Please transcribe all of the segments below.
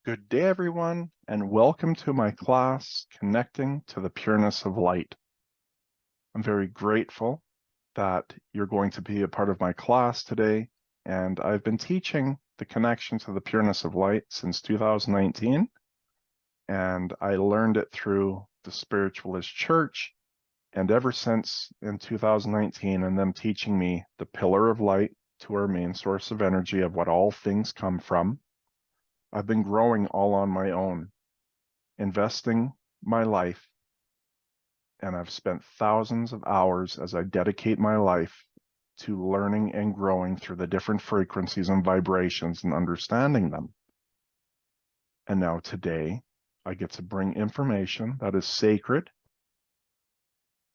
Good day, everyone, and welcome to my class, Connecting to the Pureness of Light. I'm very grateful that you're going to be a part of my class today, and I've been teaching the connection to the pureness of light since 2019, and I learned it through the Spiritualist Church, and ever since in 2019, and them teaching me the pillar of light to our main source of energy of what all things come from, I've been growing all on my own, investing my life, and I've spent thousands of hours as I dedicate my life to learning and growing through the different frequencies and vibrations and understanding them. And now today, I get to bring information that is sacred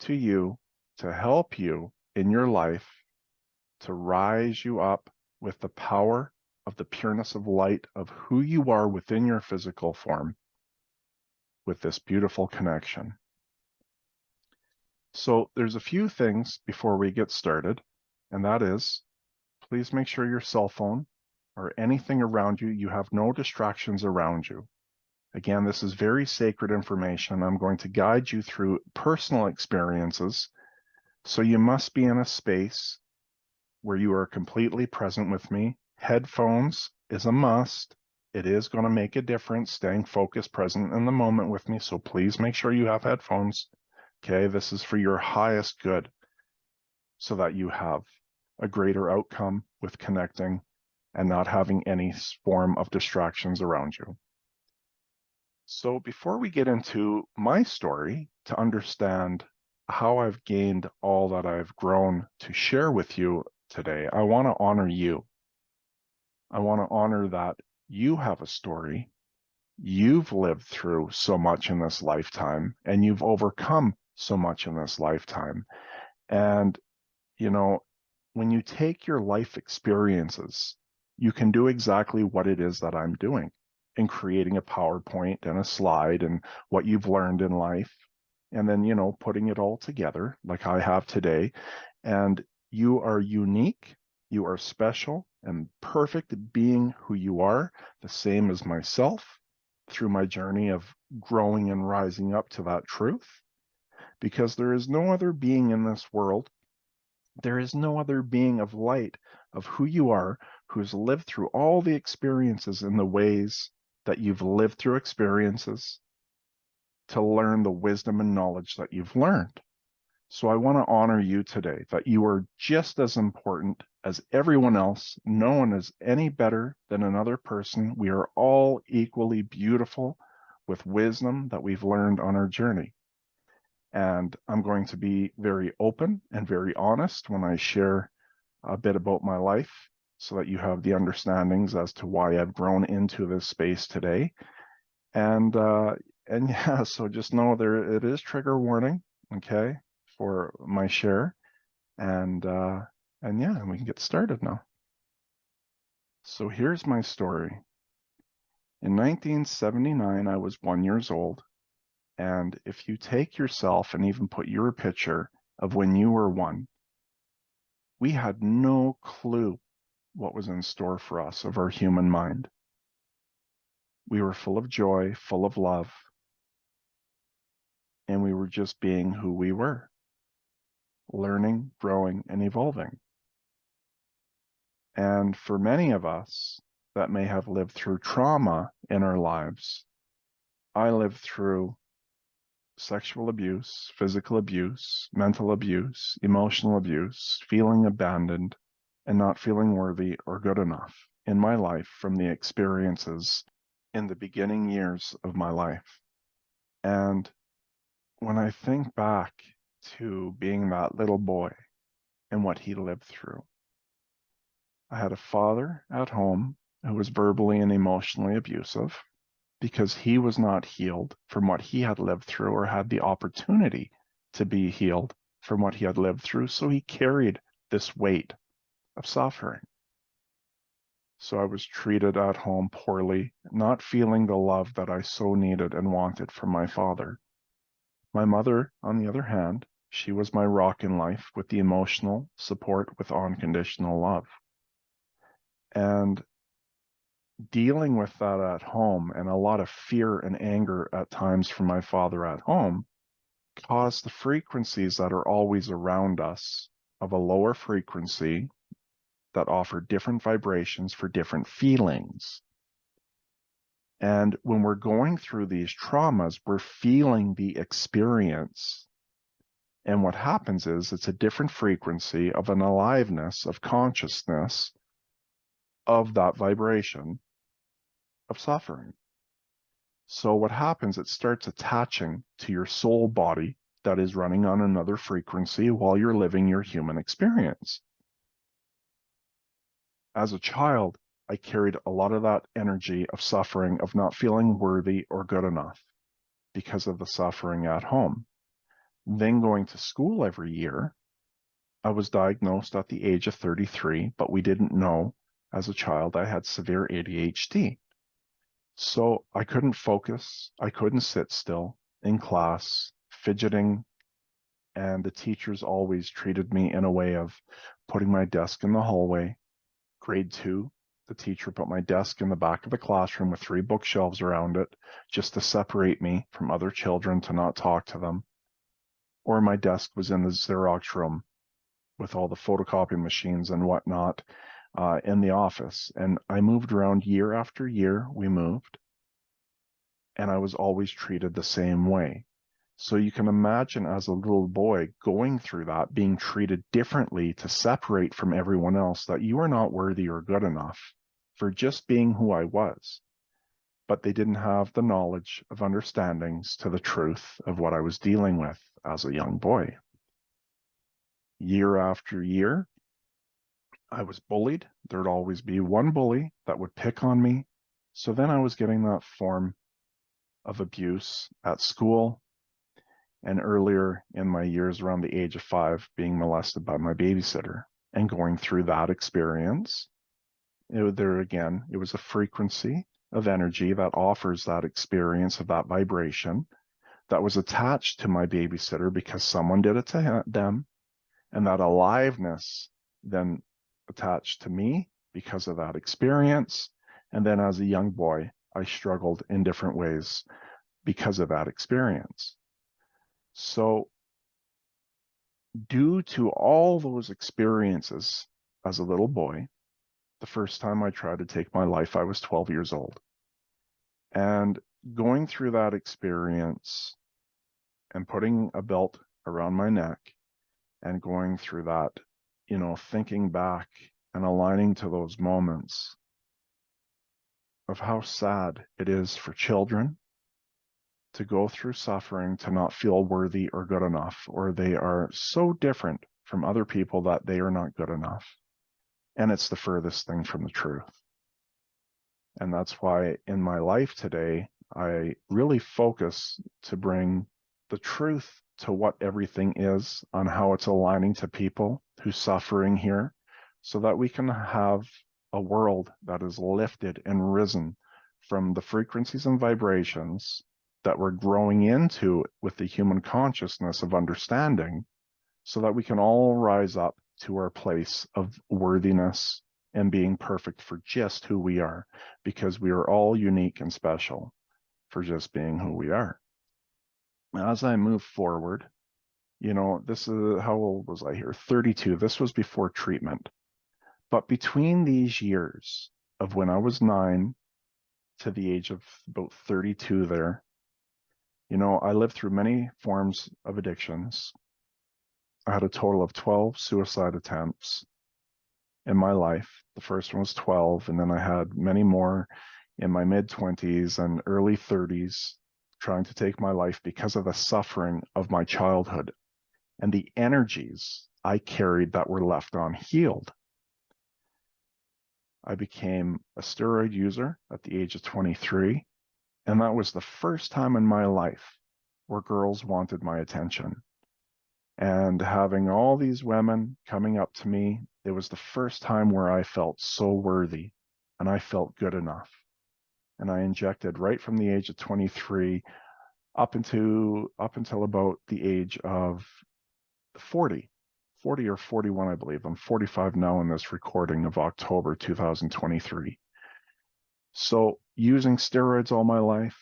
to you to help you in your life to rise you up with the power of the pureness of light of who you are within your physical form with this beautiful connection. So there's a few things before we get started, and that is, please make sure your cell phone or anything around you, you have no distractions around you. Again, this is very sacred information. I'm going to guide you through personal experiences, so you must be in a space where you are completely present with me. Headphones is a must. It is going to make a difference staying focused, present in the moment with me, so please make sure you have headphones. Okay, this is for your highest good so that you have a greater outcome with connecting and not having any form of distractions around you. So before we get into my story to understand how I've gained all that I've grown to share with you today, I want to honor you. I want to honor that you have a story. You've lived through so much in this lifetime, and you've overcome so much in this lifetime. And, you know, when you take your life experiences, you can do exactly what it is that I'm doing in creating a PowerPoint and a slide and what you've learned in life, and then, putting it all together like I have today. And you are unique, you are special and perfect at being who you are, the same as myself through my journey of growing and rising up to that truth, because there is no other being in this world. There is no other being of light of who you are who's lived through all the experiences in the ways that you've lived through experiences to learn the wisdom and knowledge that you've learned. So I want to honor you today, that you are just as important as everyone else. No one is any better than another person. We are all equally beautiful with wisdom that we've learned on our journey. And I'm going to be very open and very honest when I share a bit about my life so that you have the understandings as to why I've grown into this space today. And yeah, so just know it is trigger warning, okay, for my share. And yeah, we can get started now. So here's my story. In 1979, I was 1 year old. And if you take yourself and even put your picture of when you were one, we had no clue what was in store for us of our human mind. We were full of joy, full of love, and we were just being who we were, learning, growing, and evolving. And for many of us that may have lived through trauma in our lives, I lived through sexual abuse, physical abuse, mental abuse, emotional abuse, feeling abandoned, and not feeling worthy or good enough in my life from the experiences in the beginning years of my life. And when I think back to being that little boy and what he lived through, I had a father at home who was verbally and emotionally abusive because he was not healed from what he had lived through or had the opportunity to be healed from what he had lived through. So he carried this weight of suffering. So I was treated at home poorly, not feeling the love that I so needed and wanted from my father. My mother, on the other hand, she was my rock in life with the emotional support with unconditional love. And dealing with that at home and a lot of fear and anger at times from my father at home caused the frequencies that are always around us of a lower frequency that offer different vibrations for different feelings. And when we're going through these traumas, we're feeling the experience. And what happens is it's a different frequency of an aliveness of consciousness of that vibration of suffering. So what happens, it starts attaching to your soul body that is running on another frequency while you're living your human experience. As a child, I carried a lot of that energy of suffering, of not feeling worthy or good enough because of the suffering at home. Then going to school every year, I was diagnosed at the age of 33, but we didn't know as a child I had severe ADHD. So I couldn't focus, I couldn't sit still in class, fidgeting, and the teachers always treated me in a way of putting my desk in the hallway. Grade 2, the teacher put my desk in the back of the classroom with 3 bookshelves around it just to separate me from other children to not talk to them. Or my desk was in the Xerox room with all the photocopy machines and whatnot in the office. And I moved around year after year, we moved, and I was always treated the same way. So you can imagine as a little boy going through that, being treated differently to separate from everyone else, that you are not worthy or good enough for just being who I was. But they didn't have the knowledge of understandings to the truth of what I was dealing with as a young boy. Year after year, I was bullied. There'd always be one bully that would pick on me. So then I was getting that form of abuse at school, and earlier in my years, around the age of 5, being molested by my babysitter and going through that experience. There again, it was a frequency of energy that offers that experience of that vibration that was attached to my babysitter because someone did it to them, and that aliveness then attached to me because of that experience. And then as a young boy, I struggled in different ways because of that experience. So due to all those experiences as a little boy, the first time I tried to take my life, I was 12 years old. And going through that experience and putting a belt around my neck and going through that, thinking back and aligning to those moments of how sad it is for children to go through suffering, to not feel worthy or good enough, or they are so different from other people that they are not good enough. And it's the furthest thing from the truth. And that's why in my life today, I really focus to bring the truth to what everything is, on how it's aligning to people who's suffering here, so that we can have a world that is lifted and risen from the frequencies and vibrations that we're growing into with the human consciousness of understanding, so that we can all rise up to our place of worthiness and being perfect for just who we are, because we are all unique and special for just being who we are. As I move forward, this is, how old was I here? 32. This was before treatment. But between these years of when I was 9 to the age of about 32 there, I lived through many forms of addictions. I had a total of 12 suicide attempts in my life. The first one was 12, and then I had many more in my mid-20s and early 30s trying to take my life because of the suffering of my childhood and the energies I carried that were left unhealed. I became a steroid user at the age of 23, and that was the first time in my life where girls wanted my attention. And having all these women coming up to me, it was the first time where I felt so worthy and I felt good enough. And I injected right from the age of 23 up until about the age of 40 or 41, I believe. I'm 45 now in this recording of October 2023. So using steroids all my life,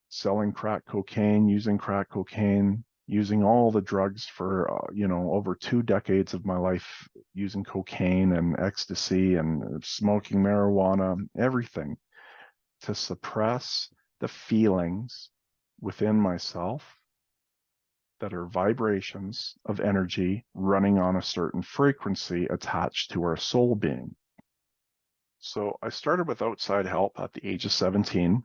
selling crack cocaine, using all the drugs for, over 2 decades of my life, using cocaine and ecstasy and smoking marijuana, everything to suppress the feelings within myself that are vibrations of energy running on a certain frequency attached to our soul being. So I started with outside help at the age of 17,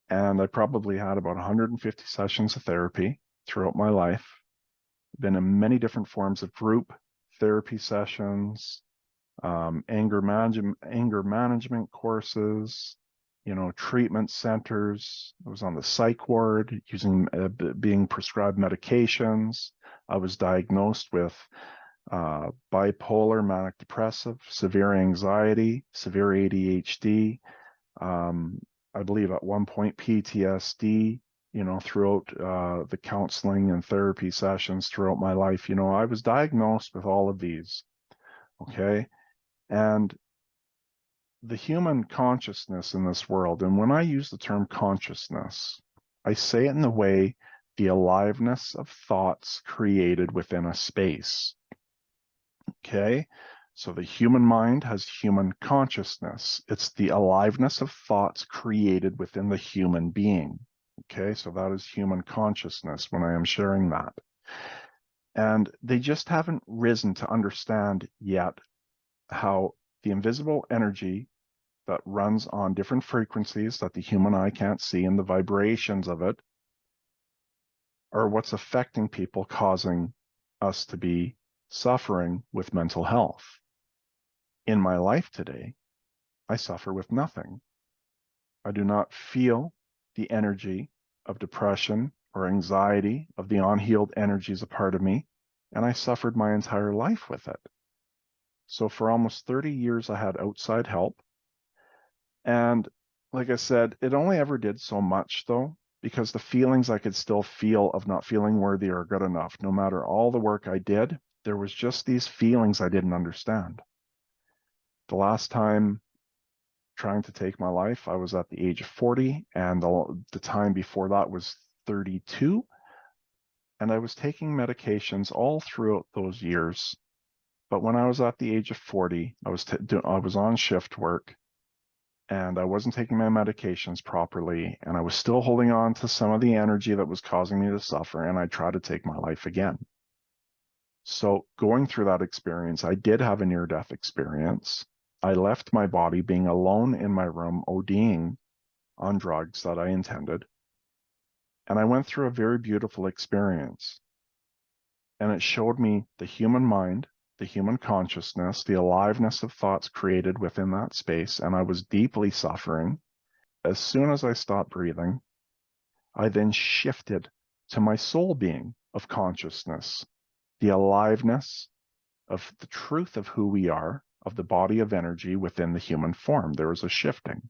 and I probably had about 150 sessions of therapy throughout my life. Been in many different forms of group therapy sessions, anger management courses, treatment centers. I was on the psych ward being prescribed medications. I was diagnosed with bipolar, manic depressive, severe anxiety, severe ADHD. I believe at one point PTSD, throughout the counseling and therapy sessions throughout my life. I was diagnosed with all of these, okay? And the human consciousness in this world, and when I use the term consciousness, I say it in the way the aliveness of thoughts created within a space, okay? So the human mind has human consciousness. It's the aliveness of thoughts created within the human being. Okay, so that is human consciousness when I am sharing that. And they just haven't risen to understand yet how the invisible energy that runs on different frequencies that the human eye can't see and the vibrations of it are what's affecting people, causing us to be suffering with mental health. In my life today, I suffer with nothing. I do not feel the energy of depression or anxiety, of the unhealed energies a part of me, and I suffered my entire life with it. So for almost 30 years, I had outside help. And like I said, it only ever did so much though, because the feelings I could still feel of not feeling worthy or good enough, no matter all the work I did, there was just these feelings I didn't understand. The last time trying to take my life, I was at the age of 40, and the time before that was 32. And I was taking medications all throughout those years. But when I was at the age of 40, I was on shift work, and I wasn't taking my medications properly, and I was still holding on to some of the energy that was causing me to suffer, and I tried to take my life again. So going through that experience, I did have a near-death experience. I left my body being alone in my room, ODing on drugs that I intended. And I went through a very beautiful experience. And it showed me the human mind, the human consciousness, the aliveness of thoughts created within that space. And I was deeply suffering. As soon as I stopped breathing, I then shifted to my soul being of consciousness, the aliveness of the truth of who we are, of the body of energy within the human form. There was a shifting.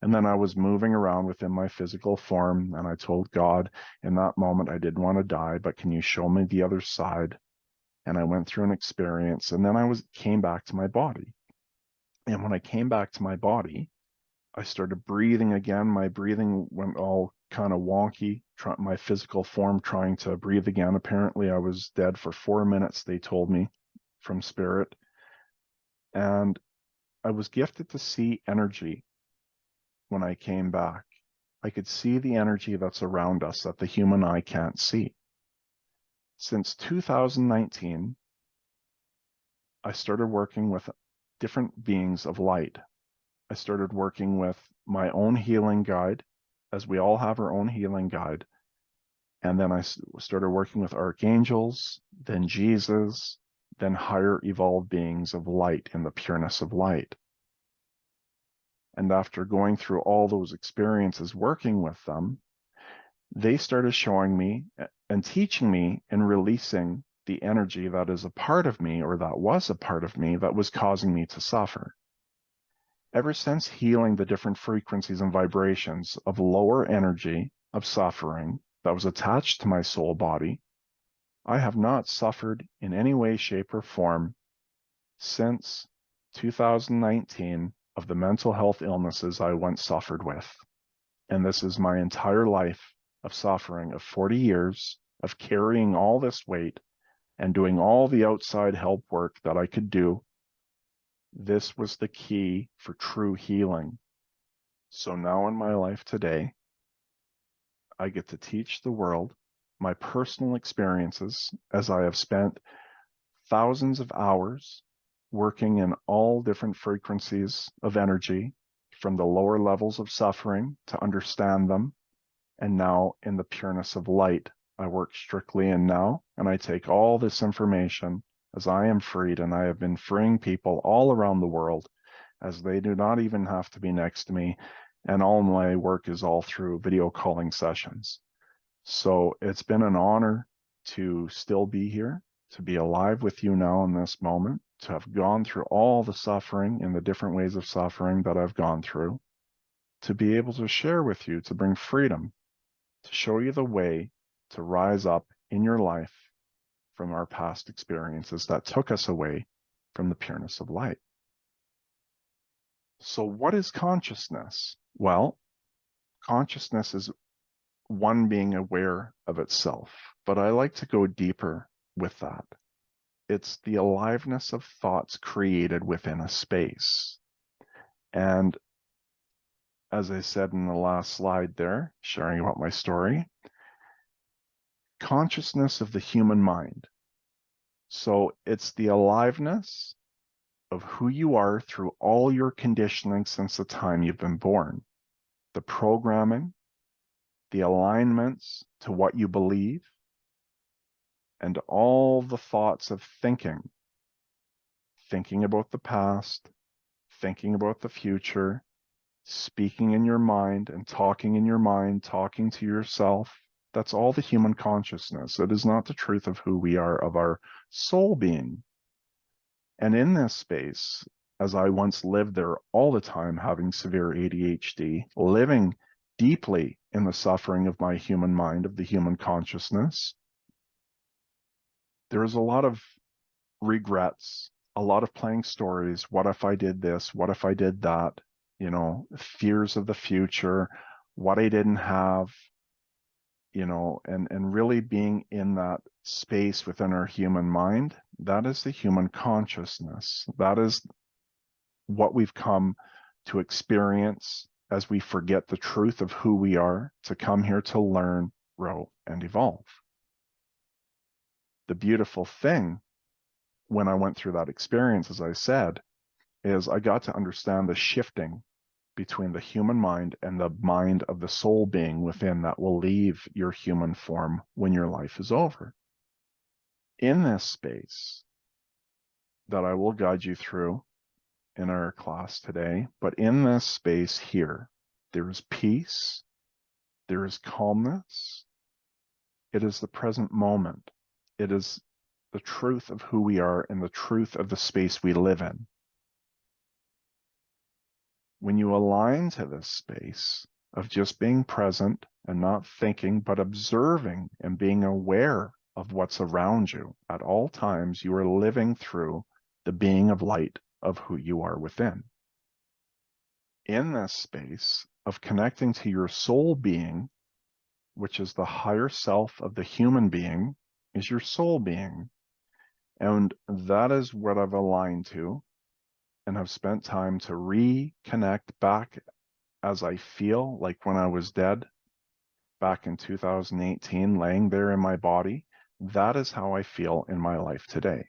And then I was moving around within my physical form, and I told God in that moment I didn't want to die, but can you show me the other side? And I went through an experience, and then came back to my body. And when I came back to my body, I started breathing again. My breathing went all kind of wonky, my physical form trying to breathe again. Apparently I was dead for 4 minutes, they told me from spirit. And I was gifted to see energy when I came back. I could see the energy that's around us that the human eye can't see. Since 2019, I started working with different beings of light. I started working with my own healing guide, as we all have our own healing guide. And then I started working with archangels, then Jesus, then higher evolved beings of light in the pureness of light. And after going through all those experiences working with them, they started showing me and teaching me and releasing the energy that is a part of me, or that was a part of me, that was causing me to suffer. Ever since healing the different frequencies and vibrations of lower energy of suffering that was attached to my soul body, I have not suffered in any way, shape, or form since 2019 of the mental health illnesses I once suffered with. And this is my entire life of suffering, of 40 years of carrying all this weight and doing all the outside help work that I could do. This was the key for true healing. So now in my life today, I get to teach the world my personal experiences as I have spent thousands of hours working in all different frequencies of energy, from the lower levels of suffering to understand them. And now in the pureness of light, I work strictly in now, and I take all this information as I am freed, and I have been freeing people all around the world as they do not even have to be next to me. And all my work is all through video calling sessions. So it's been an honor to still be here, to be alive with you now in this moment, to have gone through all the suffering and the different ways of suffering that I've gone through, to be able to share with you, to bring freedom, to show you the way to rise up in your life from our past experiences that took us away from the pureness of light. So what is consciousness? Well, consciousness is one being aware of itself, but I like to go deeper with that. It's the aliveness of thoughts created within a space. And as I said in the last slide there, sharing about my story, consciousness of the human mind. So it's the aliveness of who you are through all your conditioning since the time you've been born. The programming, the alignments to what you believe, and all the thoughts of thinking about the past, thinking about the future, speaking in your mind and talking in your mind, talking to yourself. That's all the human consciousness. It is not the truth of who we are, of our soul being. And in this space, as I once lived there all the time, having severe ADHD, living deeply in the suffering of my human mind, of the human consciousness, there is a lot of regrets, a lot of playing stories. What if I did this? What if I did that? You know, fears of the future, what I didn't have, you know, and really being in that space within our human mind. That is the human consciousness. That is what we've come to experience as we forget the truth of who we are, to come here to learn, grow, and evolve. The beautiful thing when I went through that experience, as I said, is I got to understand the shifting between the human mind and the mind of the soul being within that will leave your human form when your life is over. In this space that I will guide you through in our class today, but in this space here, there is peace, there is calmness, it is the present moment, it is the truth of who we are and the truth of the space we live in. When you align to this space of just being present and not thinking, but observing and being aware of what's around you at all times, you are living through the being of light of who you are within. In this space of connecting to your soul being, which is the higher self of the human being, is your soul being. And that is what I've aligned to and have spent time to reconnect back as I feel like when I was dead back in 2018, laying there in my body. That is how I feel in my life today.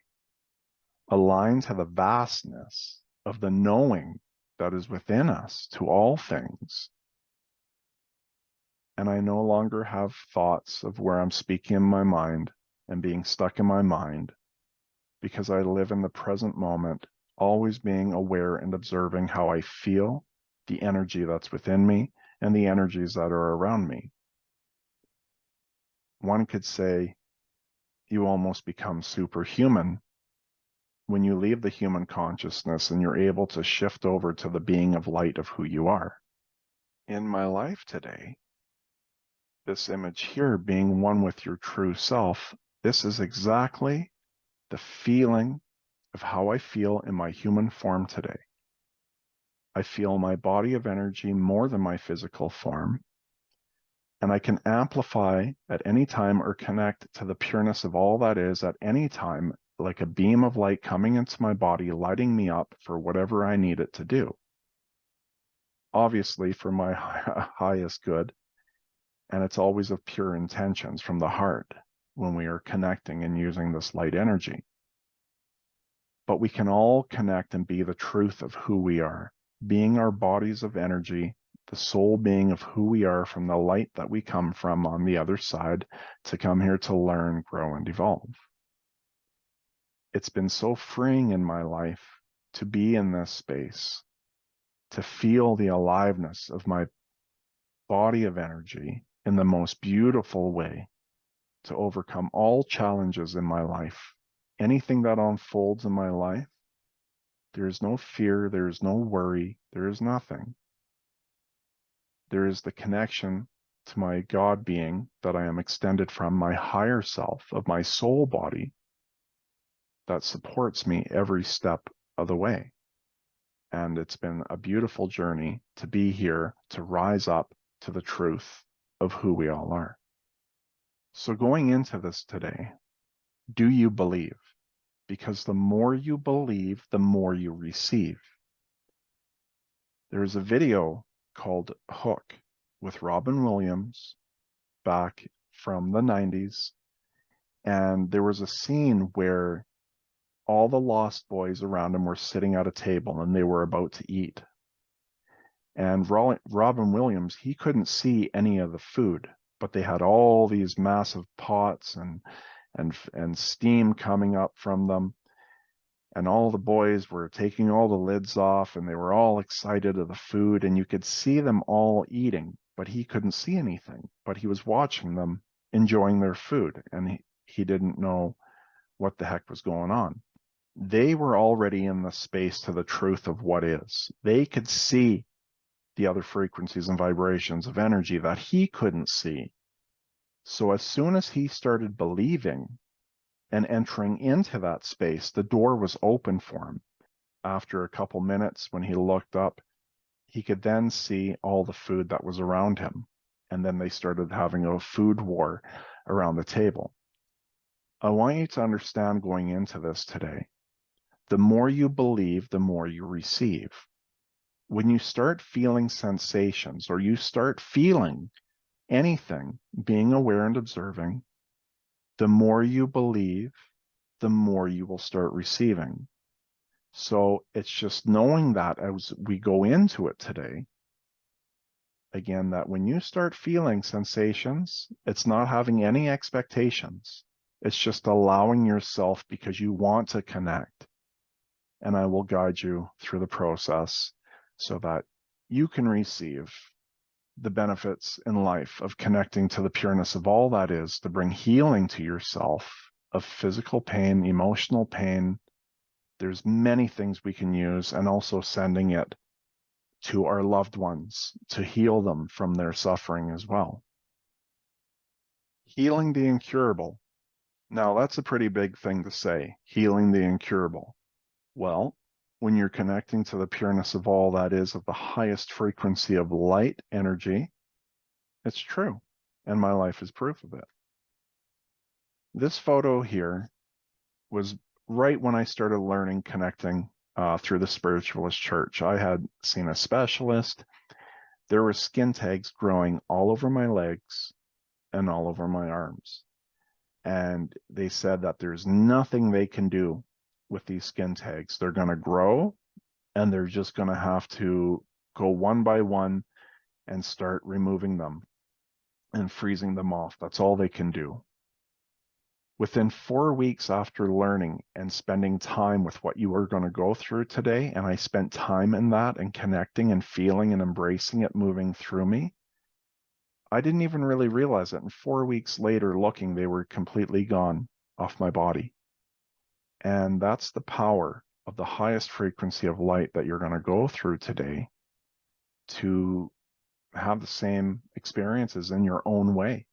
Aligned to the vastness of the knowing that is within us to all things. And I no longer have thoughts of where I'm speaking in my mind and being stuck in my mind, because I live in the present moment, always being aware and observing how I feel, the energy that's within me, and the energies that are around me. One could say you almost become superhuman when you leave the human consciousness and you're able to shift over to the being of light of who you are. In my life today, this image here being one with your true self, this is exactly the feeling of how I feel in my human form today. I feel my body of energy more than my physical form. And I can amplify at any time or connect to the pureness of all that is at any time, like a beam of light coming into my body, lighting me up for whatever I need it to do. Obviously, for my highest good. And it's always of pure intentions from the heart when we are connecting and using this light energy. But we can all connect and be the truth of who we are, being our bodies of energy, the soul being of who we are from the light that we come from on the other side to come here to learn, grow, and evolve. It's been so freeing in my life to be in this space, to feel the aliveness of my body of energy in the most beautiful way, to overcome all challenges in my life. Anything that unfolds in my life, there is no fear, there is no worry, there is nothing. There is the connection to my God being that I am extended from, my higher self of my soul body that supports me every step of the way. And it's been a beautiful journey to be here, to rise up to the truth of who we all are. So going into this today, do you believe? Because the more you believe, the more you receive. There's a video called Hook with Robin Williams back from the 90s. And there was a scene where all the Lost Boys around him were sitting at a table and they were about to eat. And Robin Williams, he couldn't see any of the food, but they had all these massive pots and steam coming up from them. And all the boys were taking all the lids off and they were all excited of the food, and you could see them all eating, but he couldn't see anything. But he was watching them enjoying their food, and he didn't know what the heck was going on. They were already in the space to the truth of what is. They could see the other frequencies and vibrations of energy that he couldn't see. So as soon as he started believing and entering into that space, the door was open for him. After a couple minutes, when he looked up, he could then see all the food that was around him. And then they started having a food war around the table. I want you to understand going into this today, the more you believe, the more you receive. When you start feeling sensations or you start feeling anything, being aware and observing, the more you believe, the more you will start receiving. So it's just knowing that as we go into it today, again, that when you start feeling sensations, it's not having any expectations. It's just allowing yourself because you want to connect. And I will guide you through the process so that you can receive the benefits in life of connecting to the pureness of all that is, to bring healing to yourself of physical pain, emotional pain. There's many things we can use, and also sending it to our loved ones to heal them from their suffering as well. Healing the incurable. Now, that's a pretty big thing to say, healing the incurable. Well, when you're connecting to the pureness of all that is, of the highest frequency of light energy, it's true. And my life is proof of it. This photo here was right when I started learning connecting through the Spiritualist Church. I had seen a specialist. There were skin tags growing all over my legs and all over my arms. And they said that there's nothing they can do with these skin tags. They're going to grow, and they're just going to have to go one by one and start removing them and freezing them off. That's all they can do. Within 4 weeks after learning and spending time with what you are going to go through today, and I spent time in that and connecting and feeling and embracing it moving through me, I didn't even really realize it. And 4 weeks later, looking, they were completely gone off my body. And that's the power of the highest frequency of light that you're going to go through today, to have the same experiences in your own way.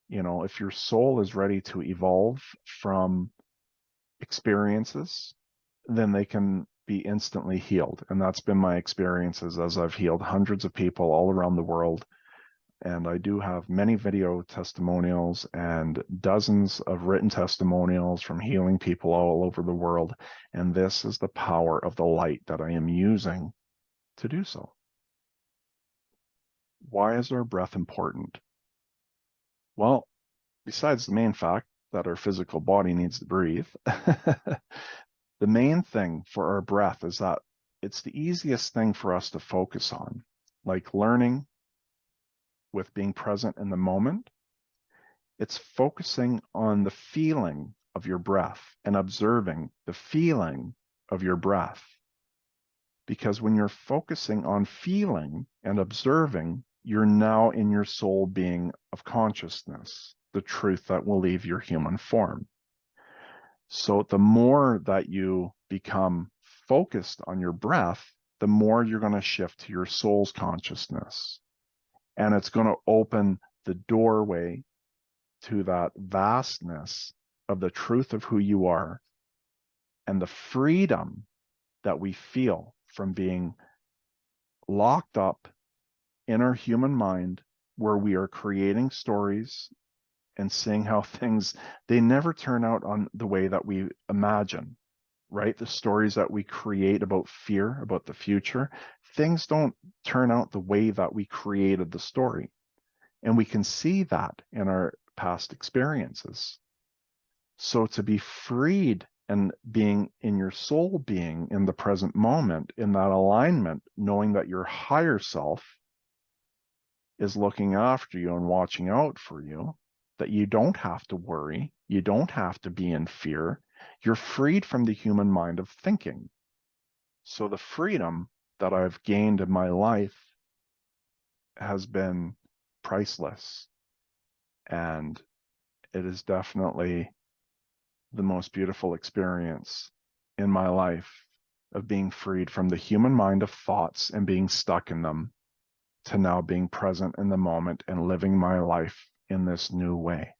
You know, if your soul is ready to evolve from experiences, then they can be instantly healed. And that's been my experiences as I've healed hundreds of people all around the world. And I do have many video testimonials and dozens of written testimonials from healing people all over the world. And this is the power of the light that I am using to do so. Why is our breath important? Well, besides the main fact that our physical body needs to breathe, the main thing for our breath is that it's the easiest thing for us to focus on, like learning with being present in the moment. It's focusing on the feeling of your breath and observing the feeling of your breath. Because when you're focusing on feeling and observing, you're now in your soul being of consciousness, the truth that will leave your human form. So the more that you become focused on your breath, the more you're going to shift to your soul's consciousness. And it's going to open the doorway to that vastness of the truth of who you are and the freedom that we feel from being locked up in our human mind, where we are creating stories and seeing how things, they never turn out on the way that we imagine, right? The stories that we create about fear, about the future, things don't turn out the way that we created the story. And we can see that in our past experiences. So to be freed and being in your soul being in the present moment, in that alignment, knowing that your higher self is looking after you and watching out for you, that you don't have to worry, you don't have to be in fear, you're freed from the human mind of thinking. So the freedom that I've gained in my life has been priceless. And it is definitely the most beautiful experience in my life of being freed from the human mind of thoughts and being stuck in them, to now being present in the moment and living my life in this new way.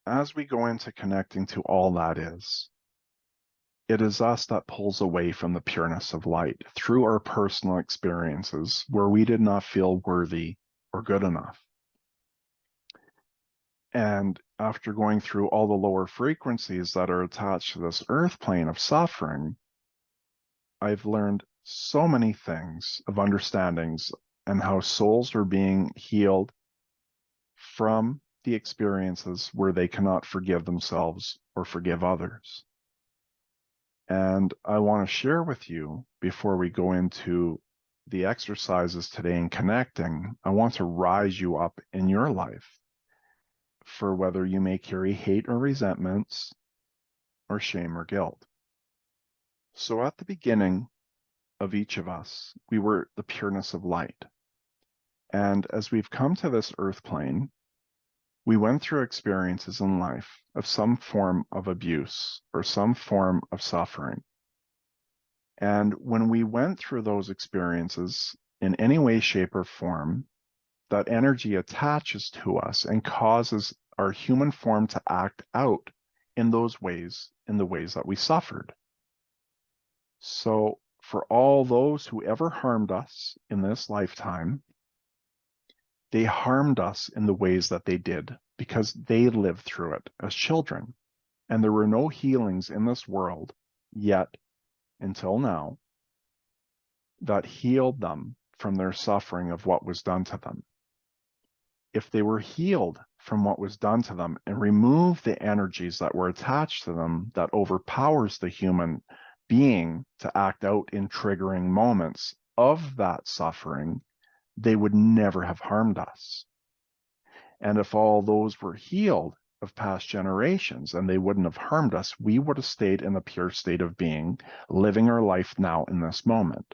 As we go into connecting to all that is, it is us that pulls away from the pureness of light through our personal experiences where we did not feel worthy or good enough. And after going through all the lower frequencies that are attached to this earth plane of suffering, I've learned so many things of understandings and how souls are being healed from the experiences where they cannot forgive themselves or forgive others. And I want to share with you, before we go into the exercises today in connecting, I want to rise you up in your life for whether you may carry hate or resentments or shame or guilt. So at the beginning of each of us, we were the pureness of light. And as we've come to this earth plane, we went through experiences in life of some form of abuse or some form of suffering. And when we went through those experiences in any way, shape, or form, that energy attaches to us and causes our human form to act out in those ways, in the ways that we suffered. So for all those who ever harmed us in this lifetime, they harmed us in the ways that they did because they lived through it as children. And there were no healings in this world yet, until now, that healed them from their suffering of what was done to them. If they were healed from what was done to them and removed the energies that were attached to them that overpowers the human being to act out in triggering moments of that suffering, they would never have harmed us. And if all those were healed of past generations and they wouldn't have harmed us, we would have stayed in the pure state of being, living our life now in this moment.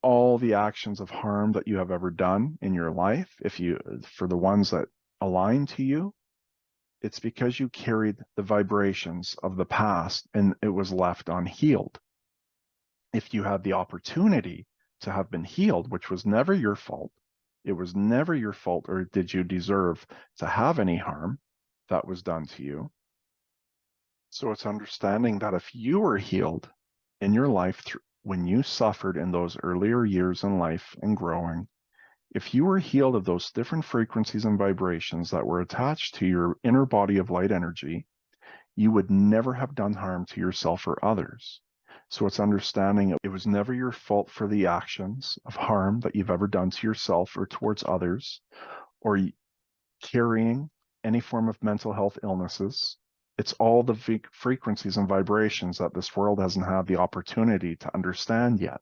All the actions of harm that you have ever done in your life, for the ones that align to you, it's because you carried the vibrations of the past and it was left unhealed. If you had the opportunity to have been healed, which was never your fault, it was never your fault, or did you deserve to have any harm that was done to you, So it's understanding that if you were healed in your life when you suffered in those earlier years in life and growing, if you were healed of those different frequencies and vibrations that were attached to your inner body of light energy, you would never have done harm to yourself or others. So it's understanding it was never your fault for the actions of harm that you've ever done to yourself or towards others, or carrying any form of mental health illnesses. It's all the frequencies and vibrations that this world hasn't had the opportunity to understand yet.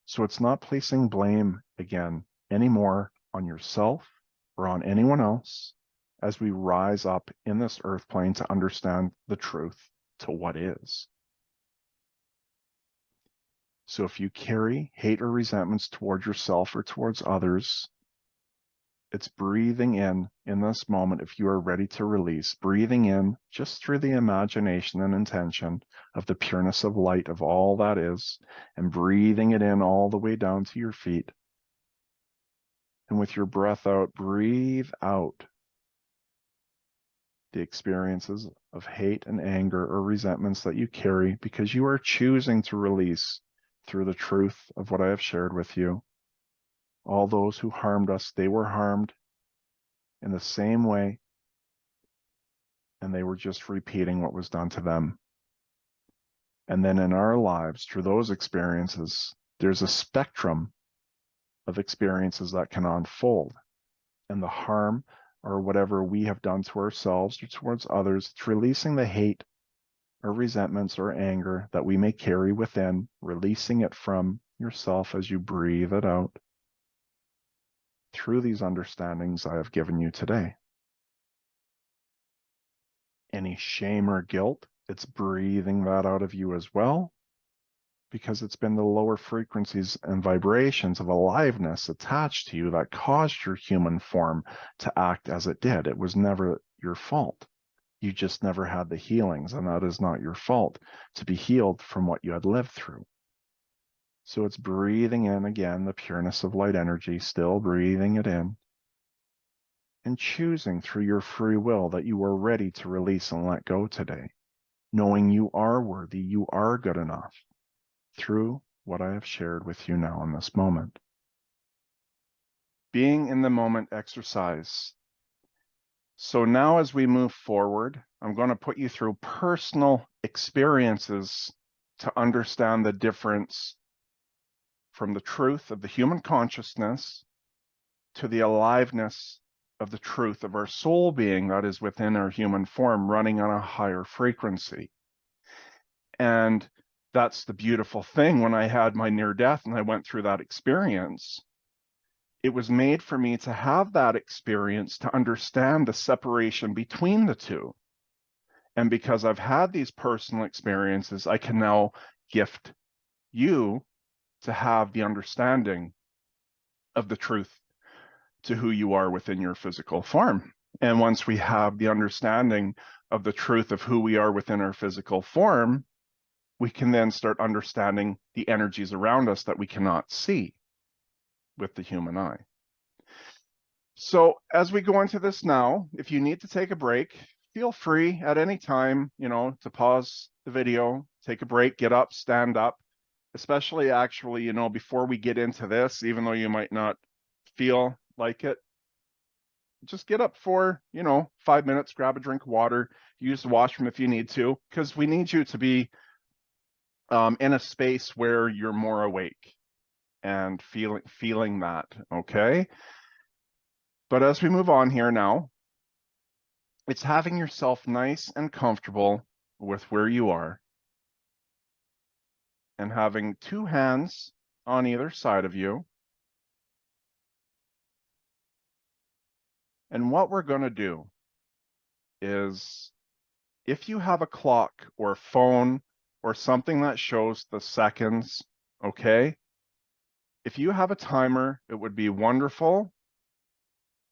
So it's not placing blame again anymore on yourself or on anyone else as we rise up in this earth plane to understand the truth to what is. So if you carry hate or resentments towards yourself or towards others, it's breathing in this moment. If you are ready to release, breathing in just through the imagination and intention of the pureness of light of all that is, and breathing it in all the way down to your feet. And with your breath out, breathe out the experiences of hate and anger or resentments that you carry because you are choosing to release through the truth of what I have shared with you. All those who harmed us, they were harmed in the same way, and they were just repeating what was done to them. And then in our lives, through those experiences, there's a spectrum of experiences that can unfold. And the harm or whatever we have done to ourselves or towards others, it's releasing the hate or resentments or anger that we may carry within, releasing it from yourself as you breathe it out through these understandings I have given you today. Any shame or guilt, it's breathing that out of you as well, because it's been the lower frequencies and vibrations of aliveness attached to you that caused your human form to act as it did. It was never your fault. You just never had the healings, and that is not your fault to be healed from what you had lived through. So it's breathing in again the pureness of light energy, still breathing it in, and choosing through your free will that you are ready to release and let go today, knowing you are worthy, you are good enough through what I have shared with you now in this moment. Being in the moment exercise. So now as we move forward, I'm going to put you through personal experiences to understand the difference from the truth of the human consciousness to the aliveness of the truth of our soul being that is within our human form running on a higher frequency. And that's the beautiful thing. When I had my near death and I went through that experience, it was made for me to have that experience to understand the separation between the two. And because I've had these personal experiences, I can now gift you to have the understanding of the truth to who you are within your physical form. And once we have the understanding of the truth of who we are within our physical form, we can then start understanding the energies around us that we cannot see with the human eye. So as we go into this now, if you need to take a break, feel free at any time, to pause the video, take a break, get up, stand up, especially actually, before we get into this, even though you might not feel like it, just get up for, 5 minutes, grab a drink of water, use the washroom if you need to, because we need you to be in a space where you're more awake and feeling that, okay? But as we move on here now, it's having yourself nice and comfortable with where you are and having two hands on either side of you. And what we're going to do is, if you have a clock or a phone or something that shows the seconds, okay? If you have a timer, it would be wonderful,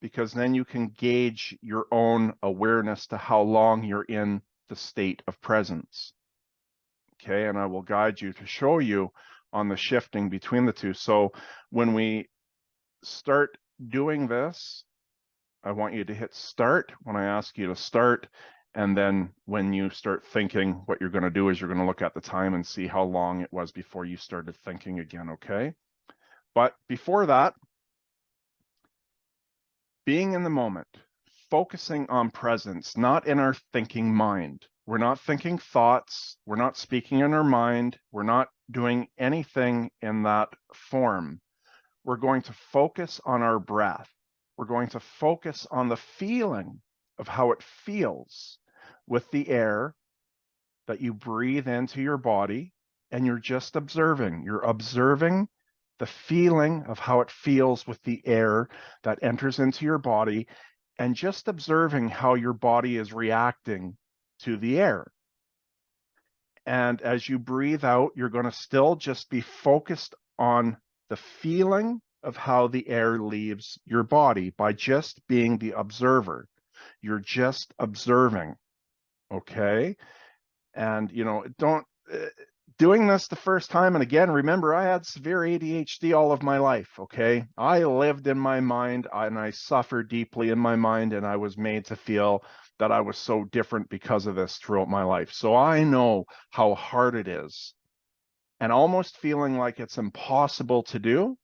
because then you can gauge your own awareness to how long you're in the state of presence. Okay, and I will guide you to show you on the shifting between the two. So when we start doing this, I want you to hit start when I ask you to start, And then when you start thinking, what you're going to do is you're going to look at the time and see how long it was before you started thinking again, okay? But before that, being in the moment, focusing on presence, not in our thinking mind. We're not thinking thoughts. We're not speaking in our mind. We're not doing anything in that form. We're going to focus on our breath. We're going to focus on the feeling of how it feels with the air that you breathe into your body, and you're just observing. You're observing the feeling of how it feels with the air that enters into your body, and just observing how your body is reacting to the air. And as you breathe out, you're going to still just be focused on the feeling of how the air leaves your body by just being the observer. You're just observing, okay? And, you know, don't, doing this the first time, and again, remember, I had severe ADHD all of my life, okay? I lived in my mind, and I suffered deeply in my mind, and I was made to feel that I was so different because of this throughout my life. So I know how hard it is, and almost feeling like it's impossible to do,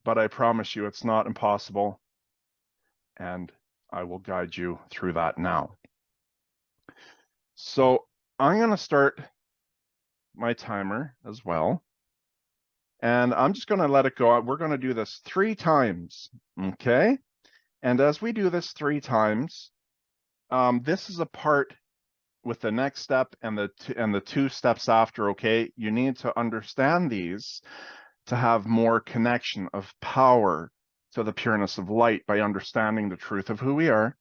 but I promise you it's not impossible, and I will guide you through that now. So I'm going to start my timer as well. And I'm just going to let it go. We're going to do this 3 times, okay? And as we do this 3 times, this is a part with the next step and the 2 steps after, okay? You need to understand these to have more connection of power to the pureness of light by understanding the truth of who we are,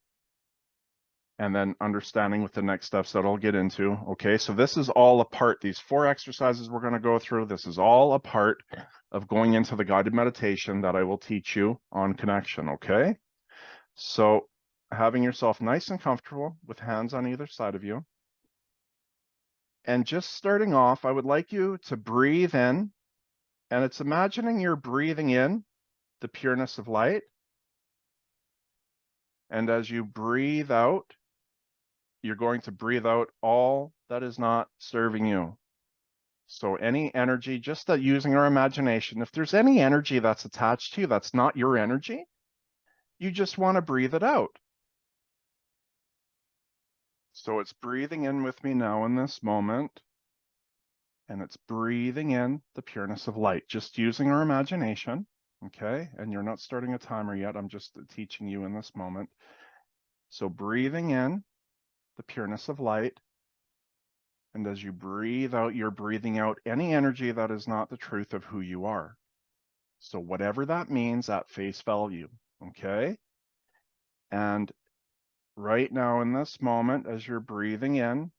and then understanding with the next steps that I'll get into. Okay, so this is all a part, these 4 exercises we're going to go through, this is all a part of going into the guided meditation that I will teach you on connection, okay? So having yourself nice and comfortable with hands on either side of you. And just starting off, I would like you to breathe in, and it's imagining you're breathing in the pureness of light. And as you breathe out, you're going to breathe out all that is not serving you. So any energy, just that using our imagination, if there's any energy that's attached to you that's not your energy, you just want to breathe it out. So it's breathing in with me now in this moment, and it's breathing in the pureness of light, just using our imagination, okay? And you're not starting a timer yet, I'm just teaching you in this moment. So breathing in the pureness of light, and as you breathe out, you're breathing out any energy that is not the truth of who you are. So whatever that means at face value, okay? And right now in this moment, as you're breathing in,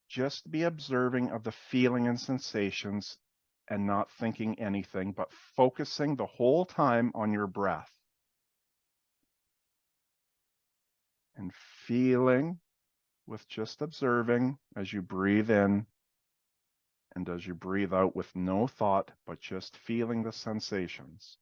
just be observing of the feeling and sensations and not thinking anything, but focusing the whole time on your breath. And feeling with just observing as you breathe in and as you breathe out with no thought, but just feeling the sensations.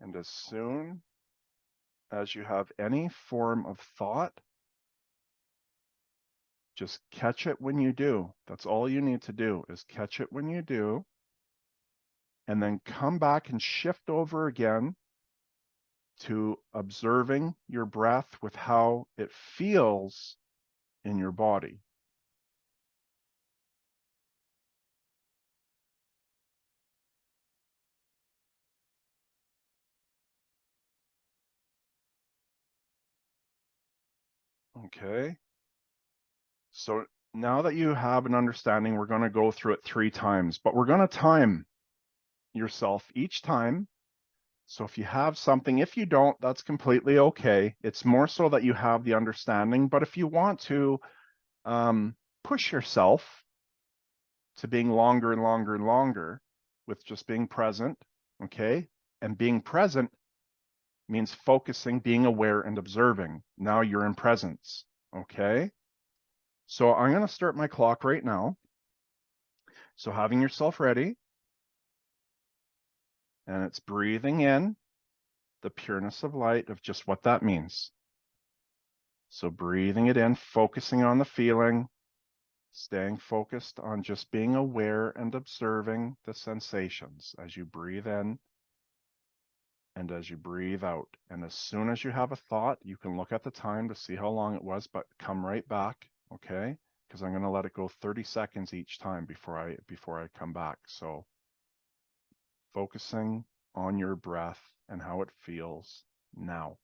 And as soon as you have any form of thought, just catch it when you do. That's all you need to do is catch it when you do, and then come back and shift over again to observing your breath with how it feels in your body. Okay. So now that you have an understanding, we're going to go through it 3 times, but we're going to time yourself each time. So if you have something, if you don't, that's completely okay. It's more so that you have the understanding. But if you want to push yourself to being longer and longer and longer with just being present, okay? And being present means focusing, being aware, and observing. Now you're in presence, okay? So I'm going to start my clock right now. So having yourself ready, and it's breathing in the pureness of light of just what that means. So breathing it in, focusing on the feeling, staying focused on just being aware and observing the sensations as you breathe in and as you breathe out. And as soon as you have a thought, you can look at the time to see how long it was, but come right back, okay? Because I'm going to let it go 30 seconds each time before I come back. So focusing on your breath and how it feels now.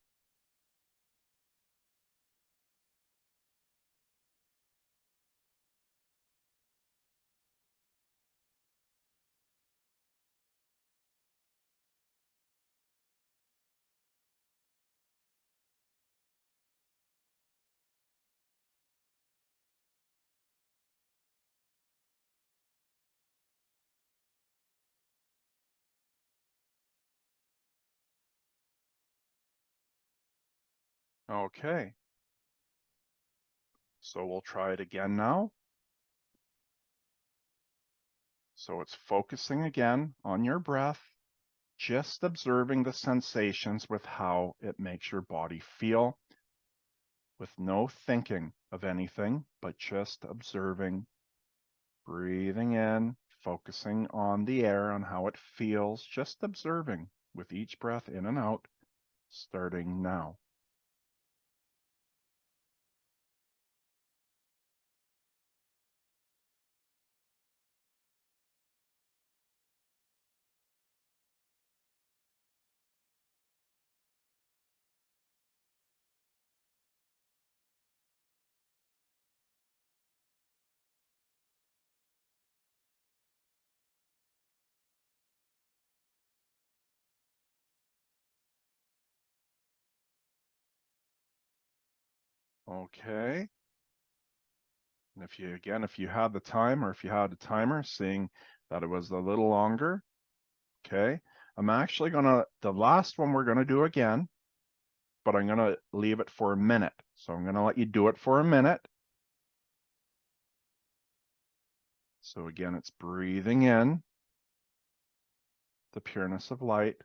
Okay, so we'll try it again now. So it's focusing again on your breath, just observing the sensations with how it makes your body feel, with no thinking of anything, but just observing, breathing in, focusing on the air, on how it feels, just observing with each breath in and out, starting now. Okay. And if you had the time or if you had a timer, seeing that it was a little longer, okay, I'm actually the last one we're gonna do again, but I'm gonna leave it for a minute. So I'm gonna let you do it for a minute. So again, it's breathing in the pureness of light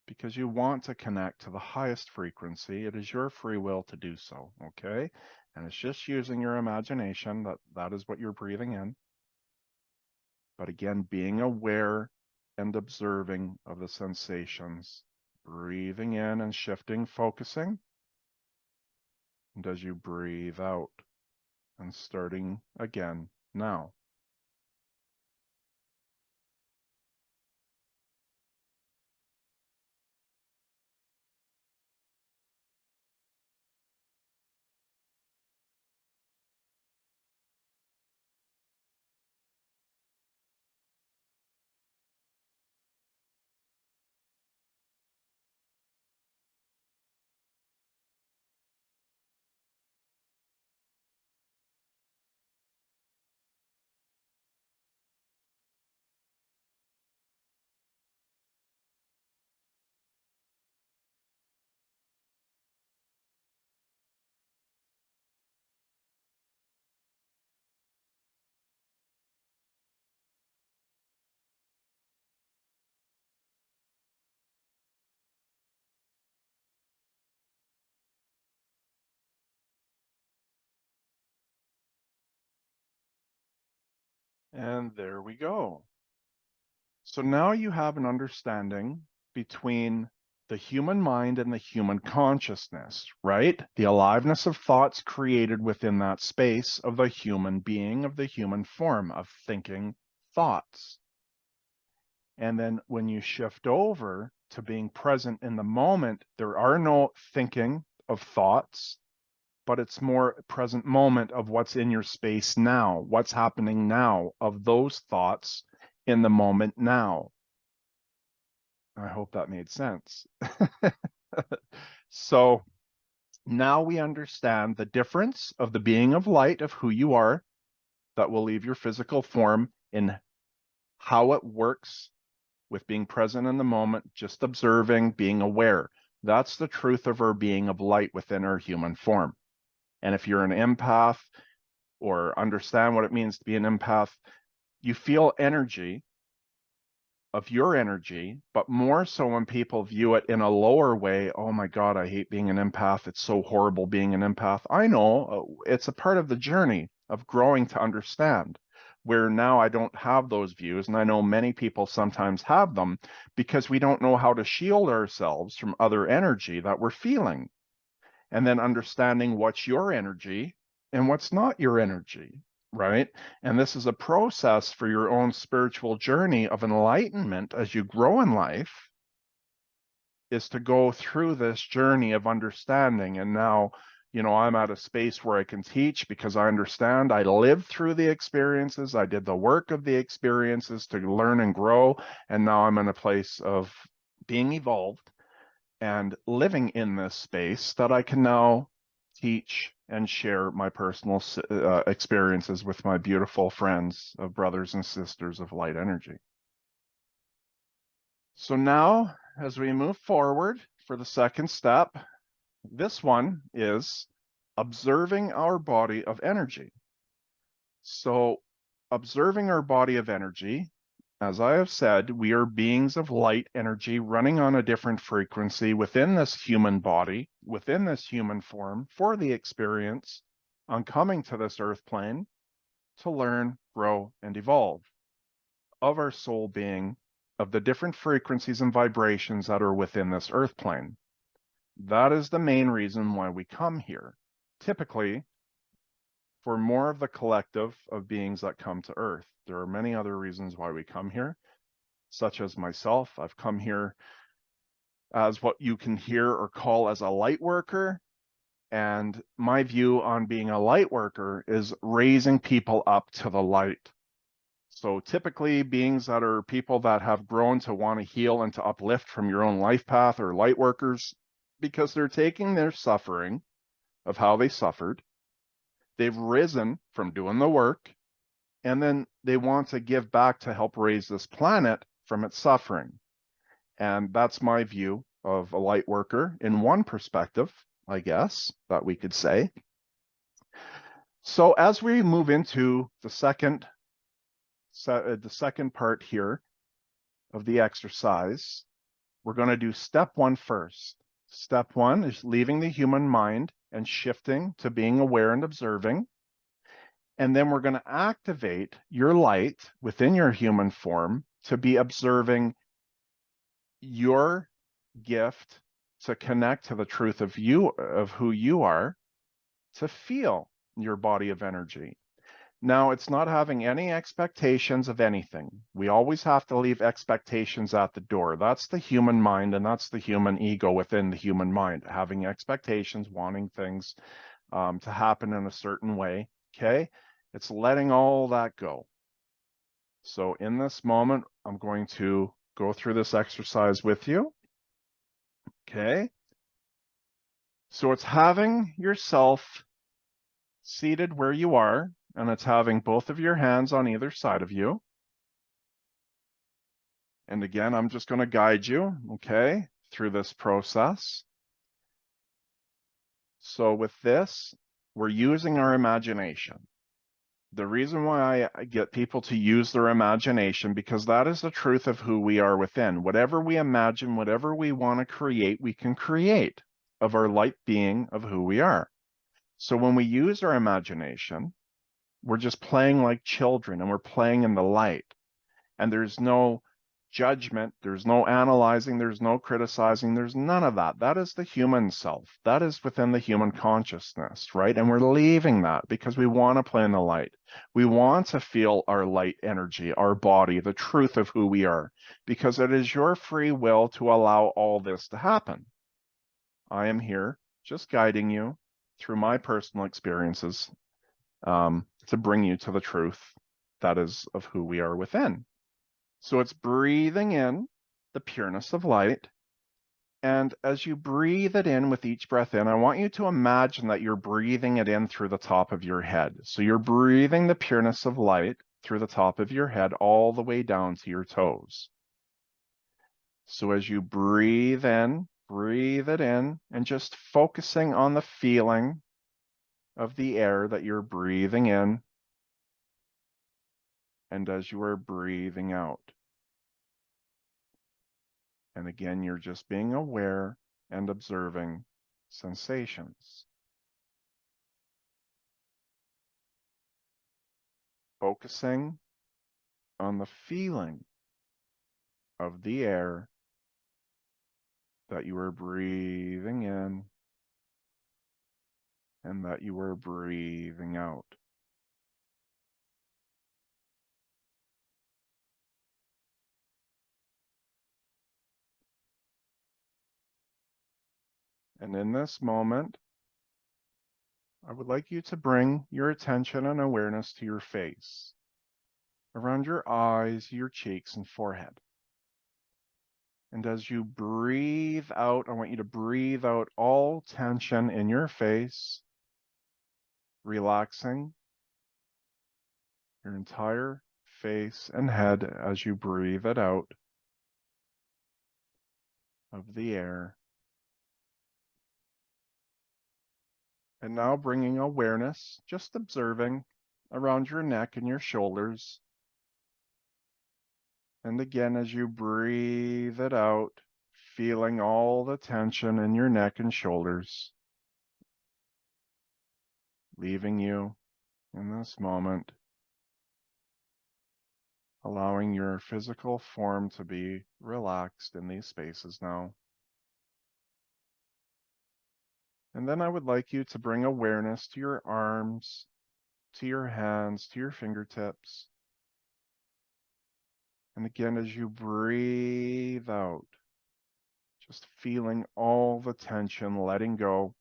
because you want to connect to the highest frequency. It is your free will to do so, okay? And it's just using your imagination that is what you're breathing in. But again, being aware and observing of the sensations, breathing in and shifting, focusing. And as you breathe out and starting again now. And there we go. So now you have an understanding between the human mind and the human consciousness, right? The aliveness of thoughts created within that space of the human being, of the human form of thinking thoughts. And then when you shift over to being present in the moment, there are no thinking of thoughts, but it's more present moment of what's in your space now, what's happening now of those thoughts in the moment now. I hope that made sense. So now we understand the difference of the being of light of who you are that will leave your physical form in how it works with being present in the moment, just observing, being aware. That's the truth of our being of light within our human form. And if you're an empath or understand what it means to be an empath, you feel energy of your energy, but more so when people view it in a lower way. Oh my God, I hate being an empath. It's so horrible being an empath. I know it's a part of the journey of growing to understand, where now I don't have those views. And I know many people sometimes have them because we don't know how to shield ourselves from other energy that we're feeling. And then understanding what's your energy and what's not your energy, right? And this is a process for your own spiritual journey of enlightenment as you grow in life, is to go through this journey of understanding. And now, I'm at a space where I can teach because I understand. I lived through the experiences. I did the work of the experiences to learn and grow. And now I'm in a place of being evolved and living in this space that I can now teach and share my personal experiences with my beautiful friends, of brothers and sisters of light energy. So now, as we move forward for the second step, this one is observing our body of energy. So observing our body of energy, as I have said, we are beings of light energy running on a different frequency within this human body, within this human form, for the experience on coming to this earth plane to learn, grow, and evolve of our soul being, of the different frequencies and vibrations that are within this earth plane. That is the main reason why we come here. Typically, for more of the collective of beings that come to Earth. There are many other reasons why we come here, such as myself. I've come here as what you can hear or call as a light worker. And my view on being a light worker is raising people up to the light. So typically beings that are people that have grown to want to heal and to uplift from your own life path are light workers, because they're taking their suffering of how they suffered. They've risen from doing the work, and then they want to give back to help raise this planet from its suffering. And that's my view of a light worker in one perspective, I guess, that we could say. So as we move into the second part here of the exercise, we're going to do step one first. Step one is leaving the human mind and shifting to being aware and observing. And then we're going to activate your light within your human form to be observing your gift to connect to the truth of you, of who you are, to feel your body of energy. Now, it's not having any expectations of anything. We always have to leave expectations at the door. That's the human mind, and that's the human ego within the human mind, having expectations, wanting things to happen in a certain way, okay? It's letting all that go. So in this moment, I'm going to go through this exercise with you, okay? So it's having yourself seated where you are, and it's having both of your hands on either side of you. And again, I'm just going to guide you, okay, through this process. So with this, we're using our imagination. The reason why I get people to use their imagination, because that is the truth of who we are within. Whatever we imagine, whatever we want to create, we can create of our light being of who we are. So when we use our imagination, we're just playing like children, and we're playing in the light. And there's no judgment, there's no analyzing, there's no criticizing, there's none of that. That is the human self. That is within the human consciousness, right? And we're leaving that because we want to play in the light. We want to feel our light energy, our body, the truth of who we are, because it is your free will to allow all this to happen. I am here just guiding you through my personal experiences to bring you to the truth that is of who we are within. So it's breathing in the pureness of light. And as you breathe it in with each breath in, I want you to imagine that you're breathing it in through the top of your head. So you're breathing the pureness of light through the top of your head all the way down to your toes. So as you breathe in breathe it in and just focusing on the feeling of the air that you're breathing in and as you are breathing out. And again, you're just being aware and observing sensations. Focusing on the feeling of the air that you are breathing in and that you are breathing out. And in this moment, I would like you to bring your attention and awareness to your face, around your eyes, your cheeks, and forehead. And as you breathe out, I want you to breathe out all tension in your face, relaxing your entire face and head as you breathe it out of the air. And now bringing awareness, just observing around your neck and your shoulders. And again, as you breathe it out, feeling all the tension in your neck and shoulders, leaving you in this moment, allowing your physical form to be relaxed in these spaces now. And then I would like you to bring awareness to your arms, to your hands, to your fingertips. And again, as you breathe out, just feeling all the tension letting go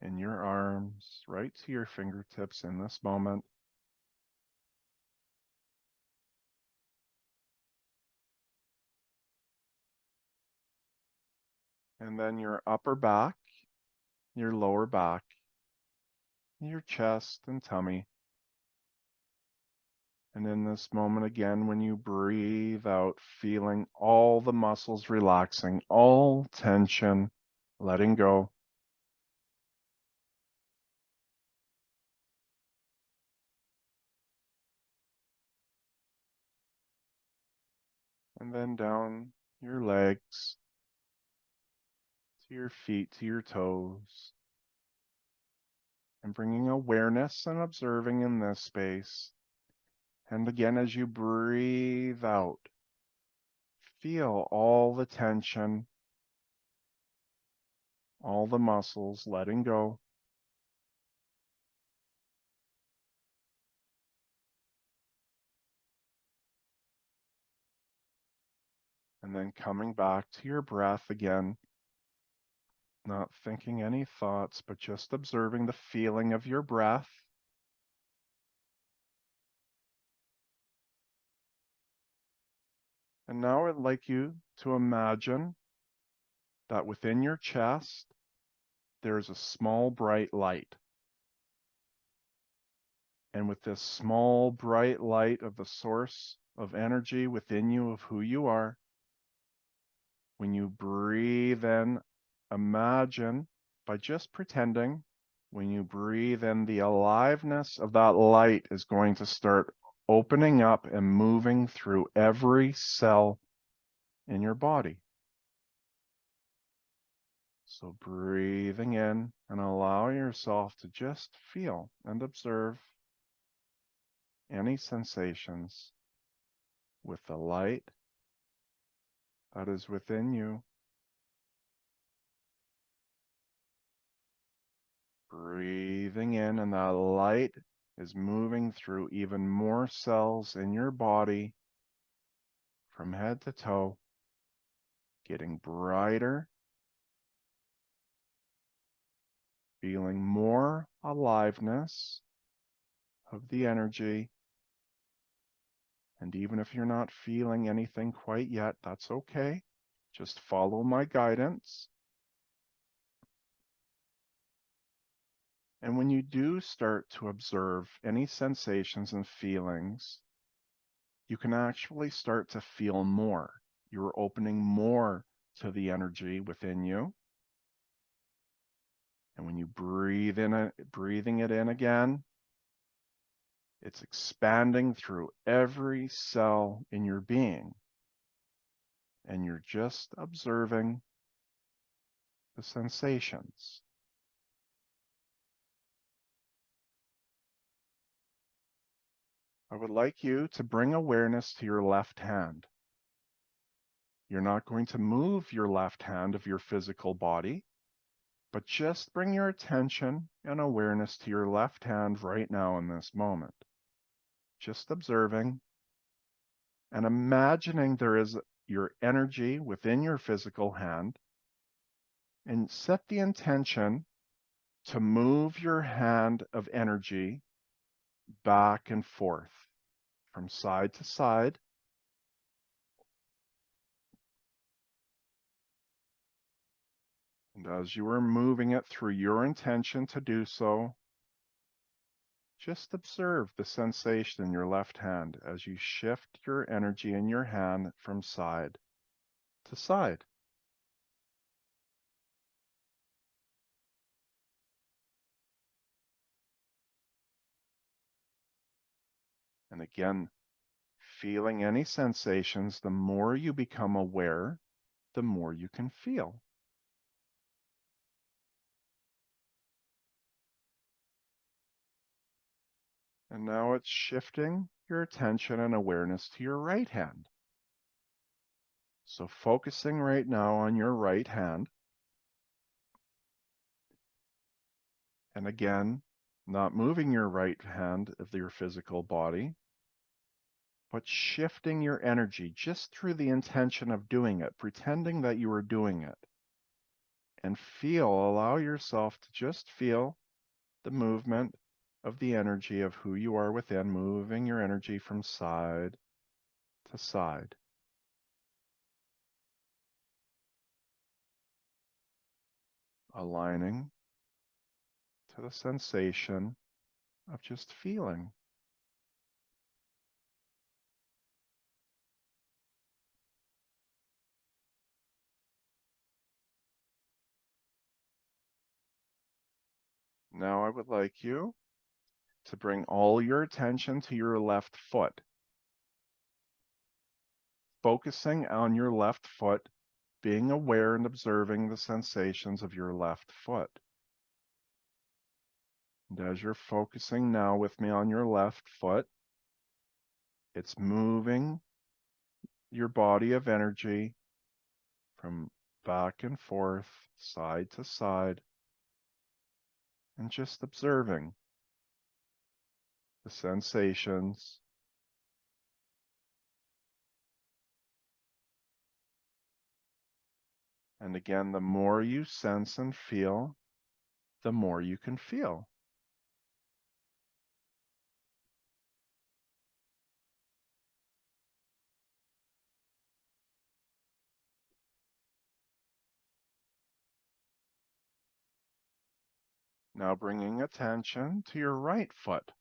in your arms, right to your fingertips in this moment. And then your upper back, your lower back, your chest and tummy. And in this moment again, when you breathe out, feeling all the muscles relaxing, all tension letting go. And then down your legs, to your feet, to your toes. And bringing awareness and observing in this space. And again, as you breathe out, feel all the tension, all the muscles letting go. And then coming back to your breath again, not thinking any thoughts, but just observing the feeling of your breath. And now I'd like you to imagine that within your chest, there's a small bright light. And with this small bright light of the source of energy within you of who you are, when you breathe in, imagine by just pretending, when you breathe in, the aliveness of that light is going to start opening up and moving through every cell in your body. So breathing in and allowing yourself to just feel and observe any sensations with the light that is within you. Breathing in, and that light is moving through even more cells in your body from head to toe, getting brighter, feeling more aliveness of the energy. And even if you're not feeling anything quite yet, that's okay. Just follow my guidance. And when you do start to observe any sensations and feelings, you can actually start to feel more. You're opening more to the energy within you. And when you breathe in it, breathing it in again, it's expanding through every cell in your being. And you're just observing the sensations. I would like you to bring awareness to your left hand. You're not going to move your left hand of your physical body, but just bring your attention and awareness to your left hand right now in this moment. Just observing and imagining there is your energy within your physical hand, and set the intention to move your hand of energy back and forth from side to side. And as you are moving it through your intention to do so, just observe the sensation in your left hand as you shift your energy in your hand from side to side. And again, feeling any sensations, the more you become aware, the more you can feel. And now it's shifting your attention and awareness to your right hand. So focusing right now on your right hand. And again, not moving your right hand of your physical body, but shifting your energy just through the intention of doing it, pretending that you are doing it. And allow yourself to just feel the movement of the energy of who you are within, moving your energy from side to side. Aligning to the sensation of just feeling. Now I would like you to bring all your attention to your left foot, focusing on your left foot, being aware and observing the sensations of your left foot. And as you're focusing now with me on your left foot, it's moving your body of energy from back and forth, side to side, and just observing the sensations. And again, the more you sense and feel, the more you can feel. Now bringing attention to your right foot,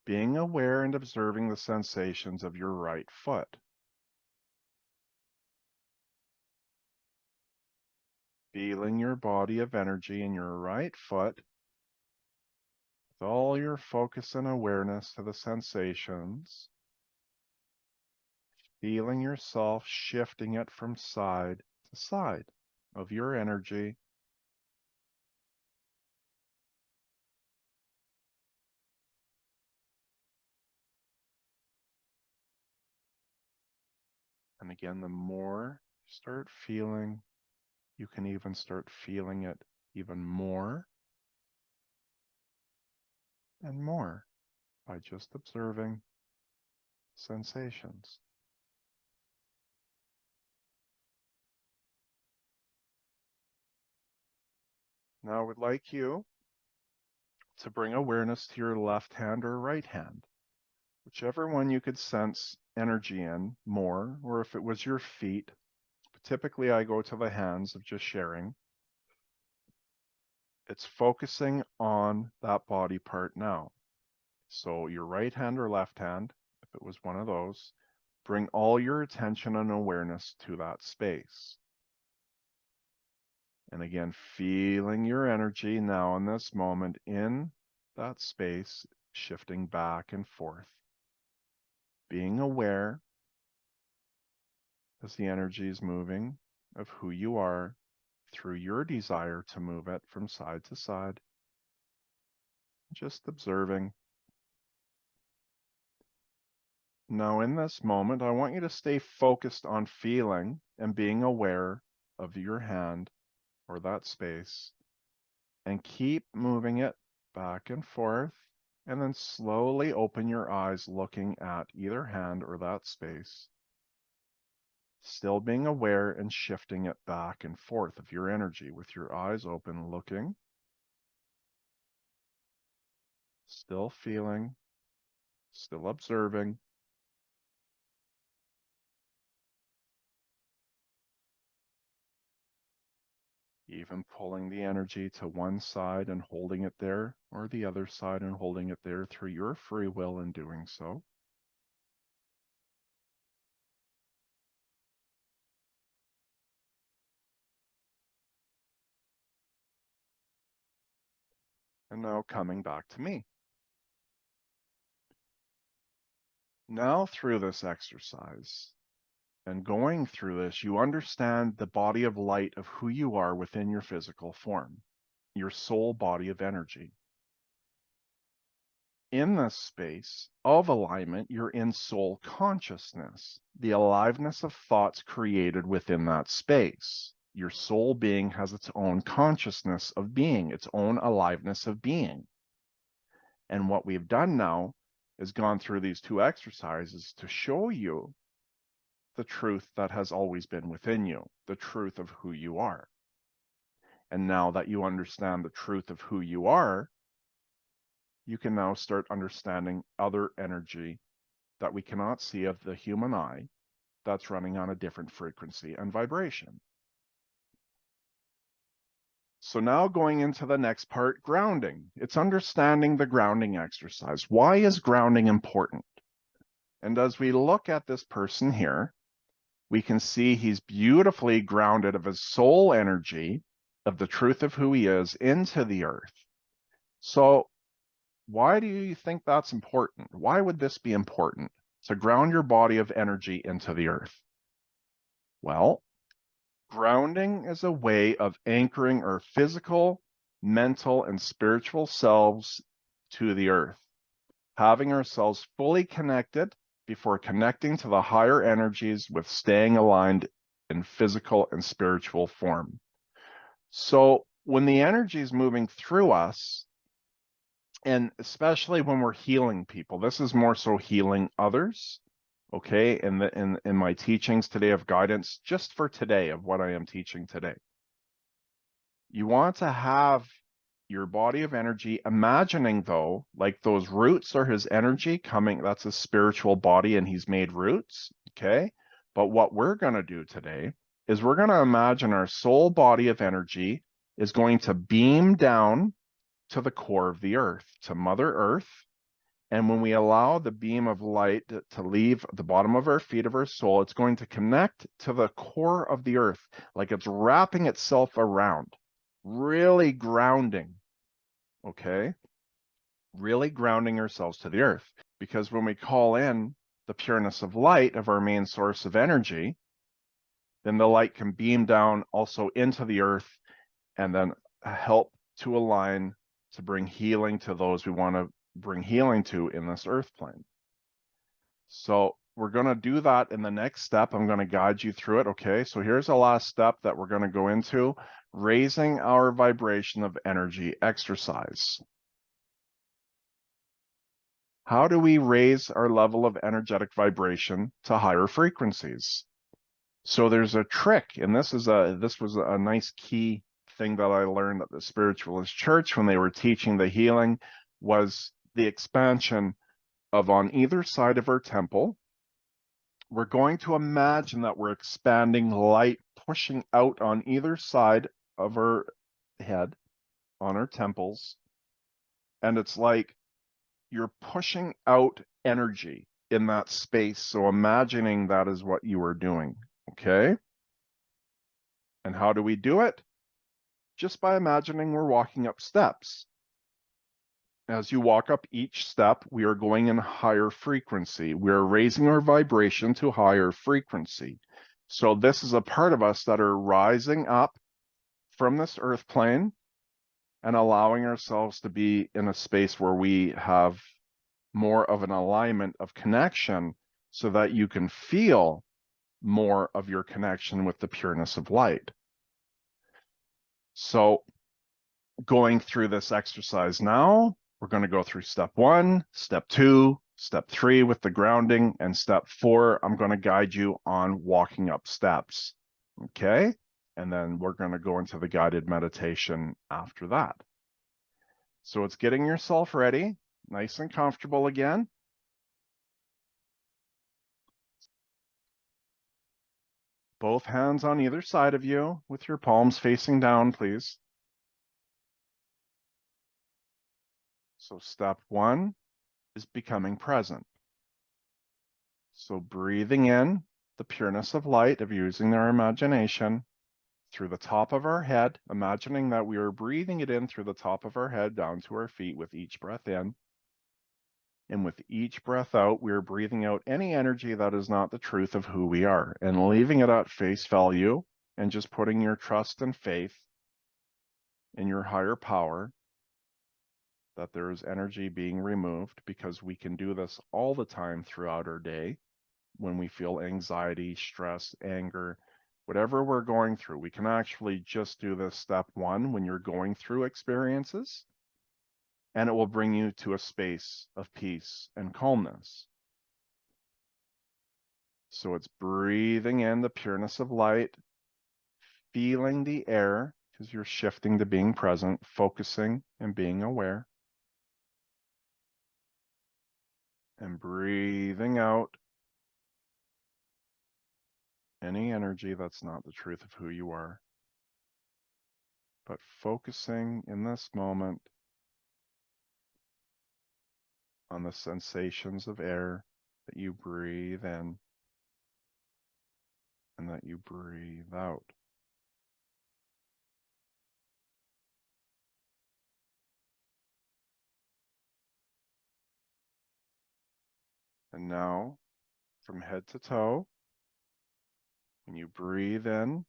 being aware and observing the sensations of your right foot. Feeling your body of energy in your right foot with all your focus and awareness to the sensations. Feeling yourself shifting it from side to side of your energy. And again, the more you start feeling, you can even start feeling it even more and more by just observing sensations. Now I would like you to bring awareness to your left hand or right hand, whichever one you could sense energy in more, or if it was your feet. But typically I go to the hands of just sharing. It's focusing on that body part now. So your right hand or left hand, if it was one of those, bring all your attention and awareness to that space. And again, feeling your energy now in this moment in that space, shifting back and forth. Being aware as the energy is moving of who you are through your desire to move it from side to side. Just observing. Now, in this moment, I want you to stay focused on feeling and being aware of your hand or that space, and keep moving it back and forth, and then slowly open your eyes looking at either hand or that space, still being aware and shifting it back and forth of your energy with your eyes open, looking, still feeling, still observing. Even pulling the energy to one side and holding it there, or the other side and holding it there through your free will in doing so. And now coming back to me. Now through this exercise and going through this, you understand the body of light of who you are within your physical form, your soul body of energy. In this space of alignment, you're in soul consciousness, the aliveness of thoughts created within that space. Your soul being has its own consciousness of being, its own aliveness of being. And what we've done now is gone through these two exercises to show you the truth that has always been within you, the truth of who you are. And now that you understand the truth of who you are, you can now start understanding other energy that we cannot see of the human eye that's running on a different frequency and vibration. So now going into the next part, grounding. It's understanding the grounding exercise. Why is grounding important? And as we look at this person here, we can see he's beautifully grounded of his soul energy, of the truth of who he is, into the earth. So why do you think that's important? Why would this be important, to ground your body of energy into the earth? Well, grounding is a way of anchoring our physical, mental, and spiritual selves to the earth, having ourselves fully connected before connecting to the higher energies with staying aligned in physical and spiritual form. So when the energy is moving through us, and especially when we're healing people, this is more so healing others. Okay, in my teachings today of guidance, just for today, of what I am teaching today, you want to have your body of energy, imagining though, like those roots are his energy coming, that's his spiritual body, and he's made roots. Okay, but what we're going to do today is we're going to imagine our soul body of energy is going to beam down to the core of the earth, to Mother Earth. And when we allow the beam of light to leave the bottom of our feet of our soul, it's going to connect to the core of the earth, like it's wrapping itself around, really grounding, okay? Really grounding ourselves to the earth. Because when we call in the pureness of light of our main source of energy, then the light can beam down also into the earth and then help to align, to bring healing to those we want to bring healing to in this earth plane. So we're going to do that in the next step. I'm going to guide you through it. Okay, so here's the last step that we're going to go into: raising our vibration of energy exercise. How do we raise our level of energetic vibration to higher frequencies? So there's a trick, and this was a nice key thing that I learned at the Spiritualist Church when they were teaching the healing, was the expansion of, on either side of our temple, we're going to imagine that we're expanding light, pushing out on either side of our head, on our temples, and it's like you're pushing out energy in that space. So imagining that is what you are doing, okay? And how do we do it? just by imagining we're walking up steps. As you walk up each step, we are going in higher frequency. We are raising our vibration to higher frequency. So this is a part of us that are rising up from this earth plane and allowing ourselves to be in a space where we have more of an alignment of connection so that you can feel more of your connection with the pureness of light. So going through this exercise now, we're going to go through step 1, step 2, step 3 with the grounding, and step 4, I'm going to guide you on walking up steps. Okay? And then we're going to go into the guided meditation after that. So it's getting yourself ready, nice and comfortable again. Both hands on either side of you with your palms facing down, please. So step 1 is becoming present. So breathing in the pureness of light, of using our imagination through the top of our head, imagining that we are breathing it in through the top of our head down to our feet with each breath in. And with each breath out, we are breathing out any energy that is not the truth of who we are and leaving it at face value and just putting your trust and faith in your higher power that there is energy being removed, because we can do this all the time throughout our day. When we feel anxiety, stress, anger, whatever we're going through, we can actually just do this step 1 when you're going through experiences, and it will bring you to a space of peace and calmness. So it's breathing in the pureness of light, feeling the air, because you're shifting to being present, focusing and being aware, and breathing out any energy that's not the truth of who you are, but focusing in this moment on the sensations of air that you breathe in and that you breathe out. And now, from head to toe, when you breathe in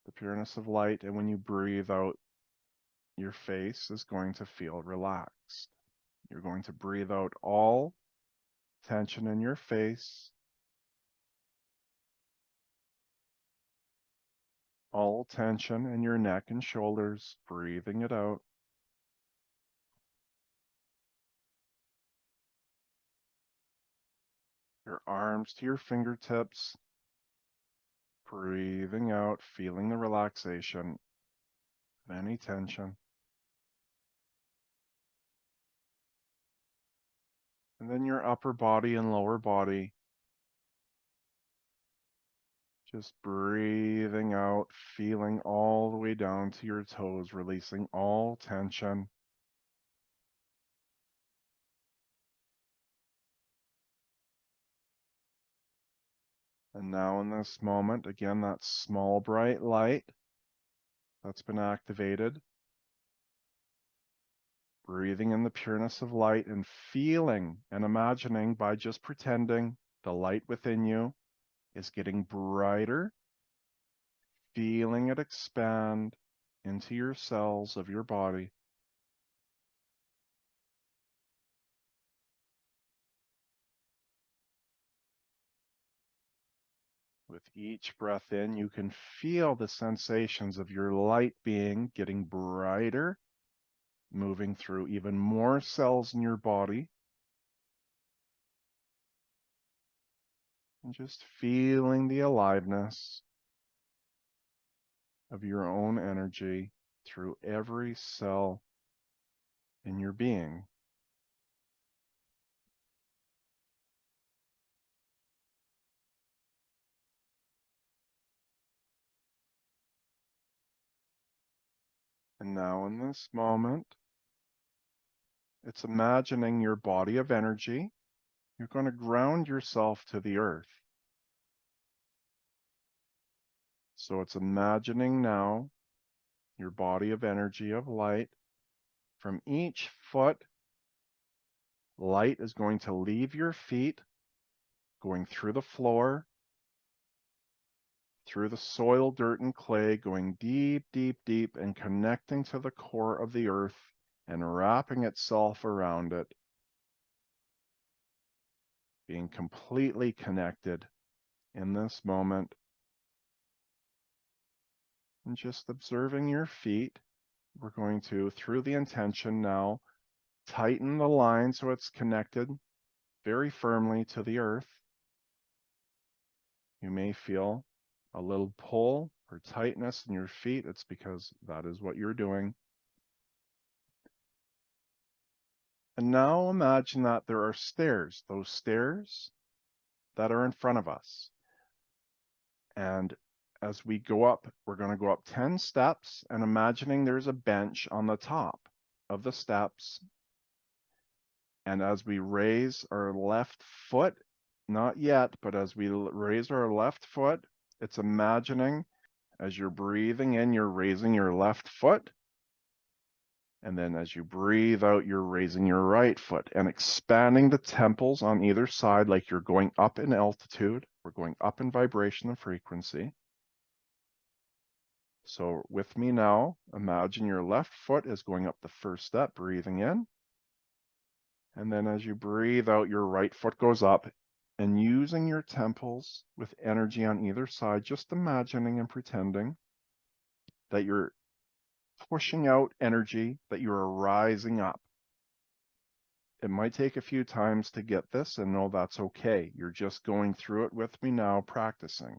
the pureness of light, and when you breathe out, your face is going to feel relaxed. You're going to breathe out all tension in your face, all tension in your neck and shoulders, breathing it out. Your arms to your fingertips, breathing out, feeling the relaxation of any tension. And then your upper body and lower body, just breathing out, feeling all the way down to your toes, releasing all tension. And now in this moment, again, that small bright light that's been activated, breathing in the pureness of light and feeling and imagining by just pretending the light within you is getting brighter, feeling it expand into your cells of your body. With each breath in, you can feel the sensations of your light being getting brighter, moving through even more cells in your body. And just feeling the aliveness of your own energy through every cell in your being. And now in this moment, it's imagining your body of energy. You're going to ground yourself to the earth. So it's imagining now your body of energy of light. From each foot, light is going to leave your feet, going through the floor, through the soil, dirt, and clay, going deep, deep, deep, and connecting to the core of the earth and wrapping itself around it, being completely connected in this moment. And just observing your feet, we're going to, through the intention now, tighten the line so it's connected very firmly to the earth. You may feel a little pull or tightness in your feet. It's because that is what you're doing. And now imagine that there are stairs, those stairs that are in front of us. And as we go up, we're going to go up 10 steps and imagining there's a bench on the top of the steps. And as we raise our left foot, not yet, but as we raise our left foot, it's imagining as you're breathing in, you're raising your left foot. And then as you breathe out, you're raising your right foot and expanding the temples on either side like you're going up in altitude. We're going up in vibration and frequency. So with me now, imagine your left foot is going up the first step, breathing in. And then as you breathe out, your right foot goes up and using your temples with energy on either side, just imagining and pretending that you're pushing out energy, that you're rising up. It might take a few times to get this, and no, that's okay. You're just going through it with me now, practicing.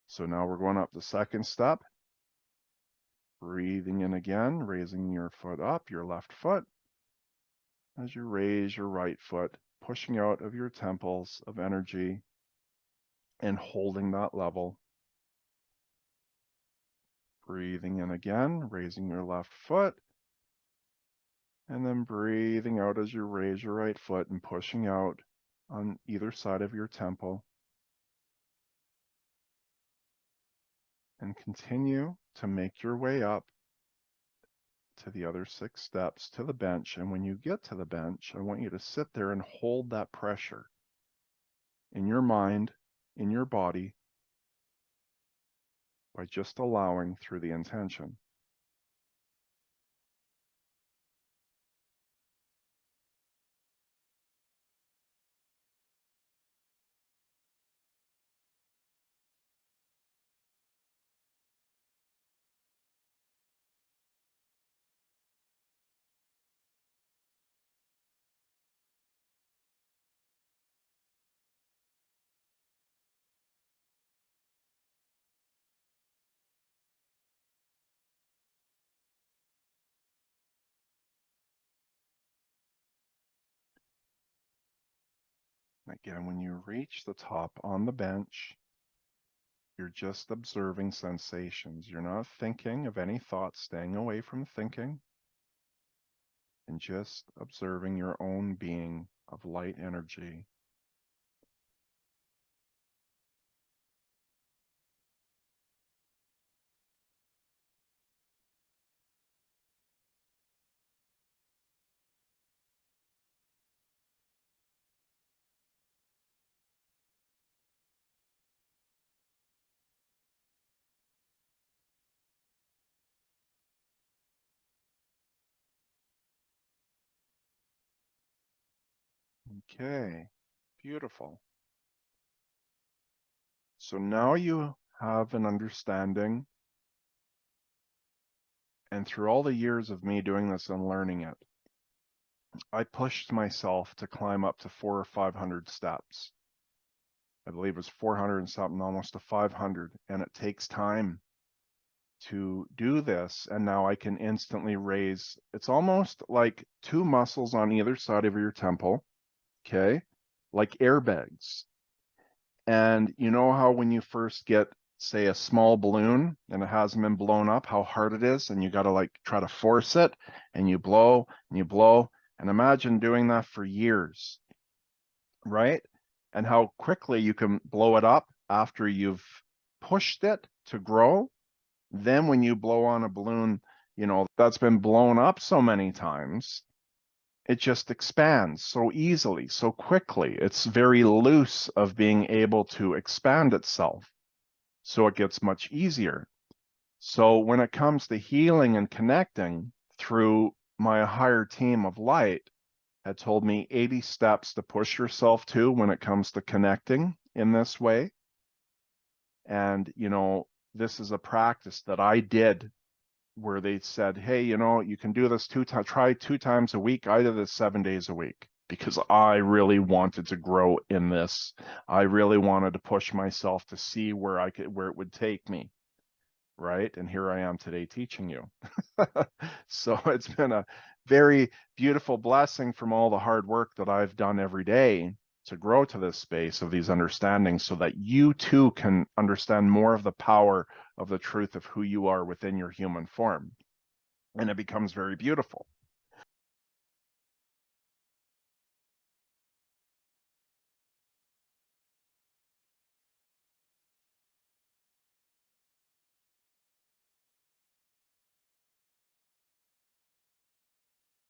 So now we're going up the second step. Breathing in again, raising your foot up, your left foot. As you raise your right foot, pushing out of your temples of energy and holding that level. Breathing in again, raising your left foot. And then breathing out as you raise your right foot and pushing out on either side of your temple. And continue to make your way up to the other 6 steps to the bench. And when you get to the bench, I want you to sit there and hold that pressure in your mind, in your body, by just allowing through the intention. Again, when you reach the top on the bench, you're just observing sensations. You're not thinking of any thoughts, staying away from thinking, and just observing your own being of light energy. Okay, beautiful. So now you have an understanding, and through all the years of me doing this and learning it, I pushed myself to climb up to 400 or 500 steps. I believe it was 400 and something, almost to 500, and it takes time to do this. And now I can instantly raise, it's almost like 2 muscles on either side of your temple, okay, like airbags. And you know how when you first get, say, a small balloon and it hasn't been blown up, how hard it is, and you got to like try to force it, and you blow and you blow, and imagine doing that for years, right? And how quickly you can blow it up after you've pushed it to grow. Then when you blow on a balloon, you know, that's been blown up so many times, it just expands so easily, so quickly. It's very loose of being able to expand itself. So it gets much easier. So when it comes to healing and connecting through my higher team of light, had told me 80 steps to push yourself to when it comes to connecting in this way. And, you know, this is a practice that I did where they said, hey, you know, you can do this try 2 times a week. I did this 7 days a week because I really wanted to grow in this. I really wanted to push myself to see where it would take me. Right. And here I am today teaching you. So it's been a very beautiful blessing from all the hard work that I've done every day to grow to this space of these understandings so that you too can understand more of the power of the truth of who you are within your human form. And it becomes very beautiful.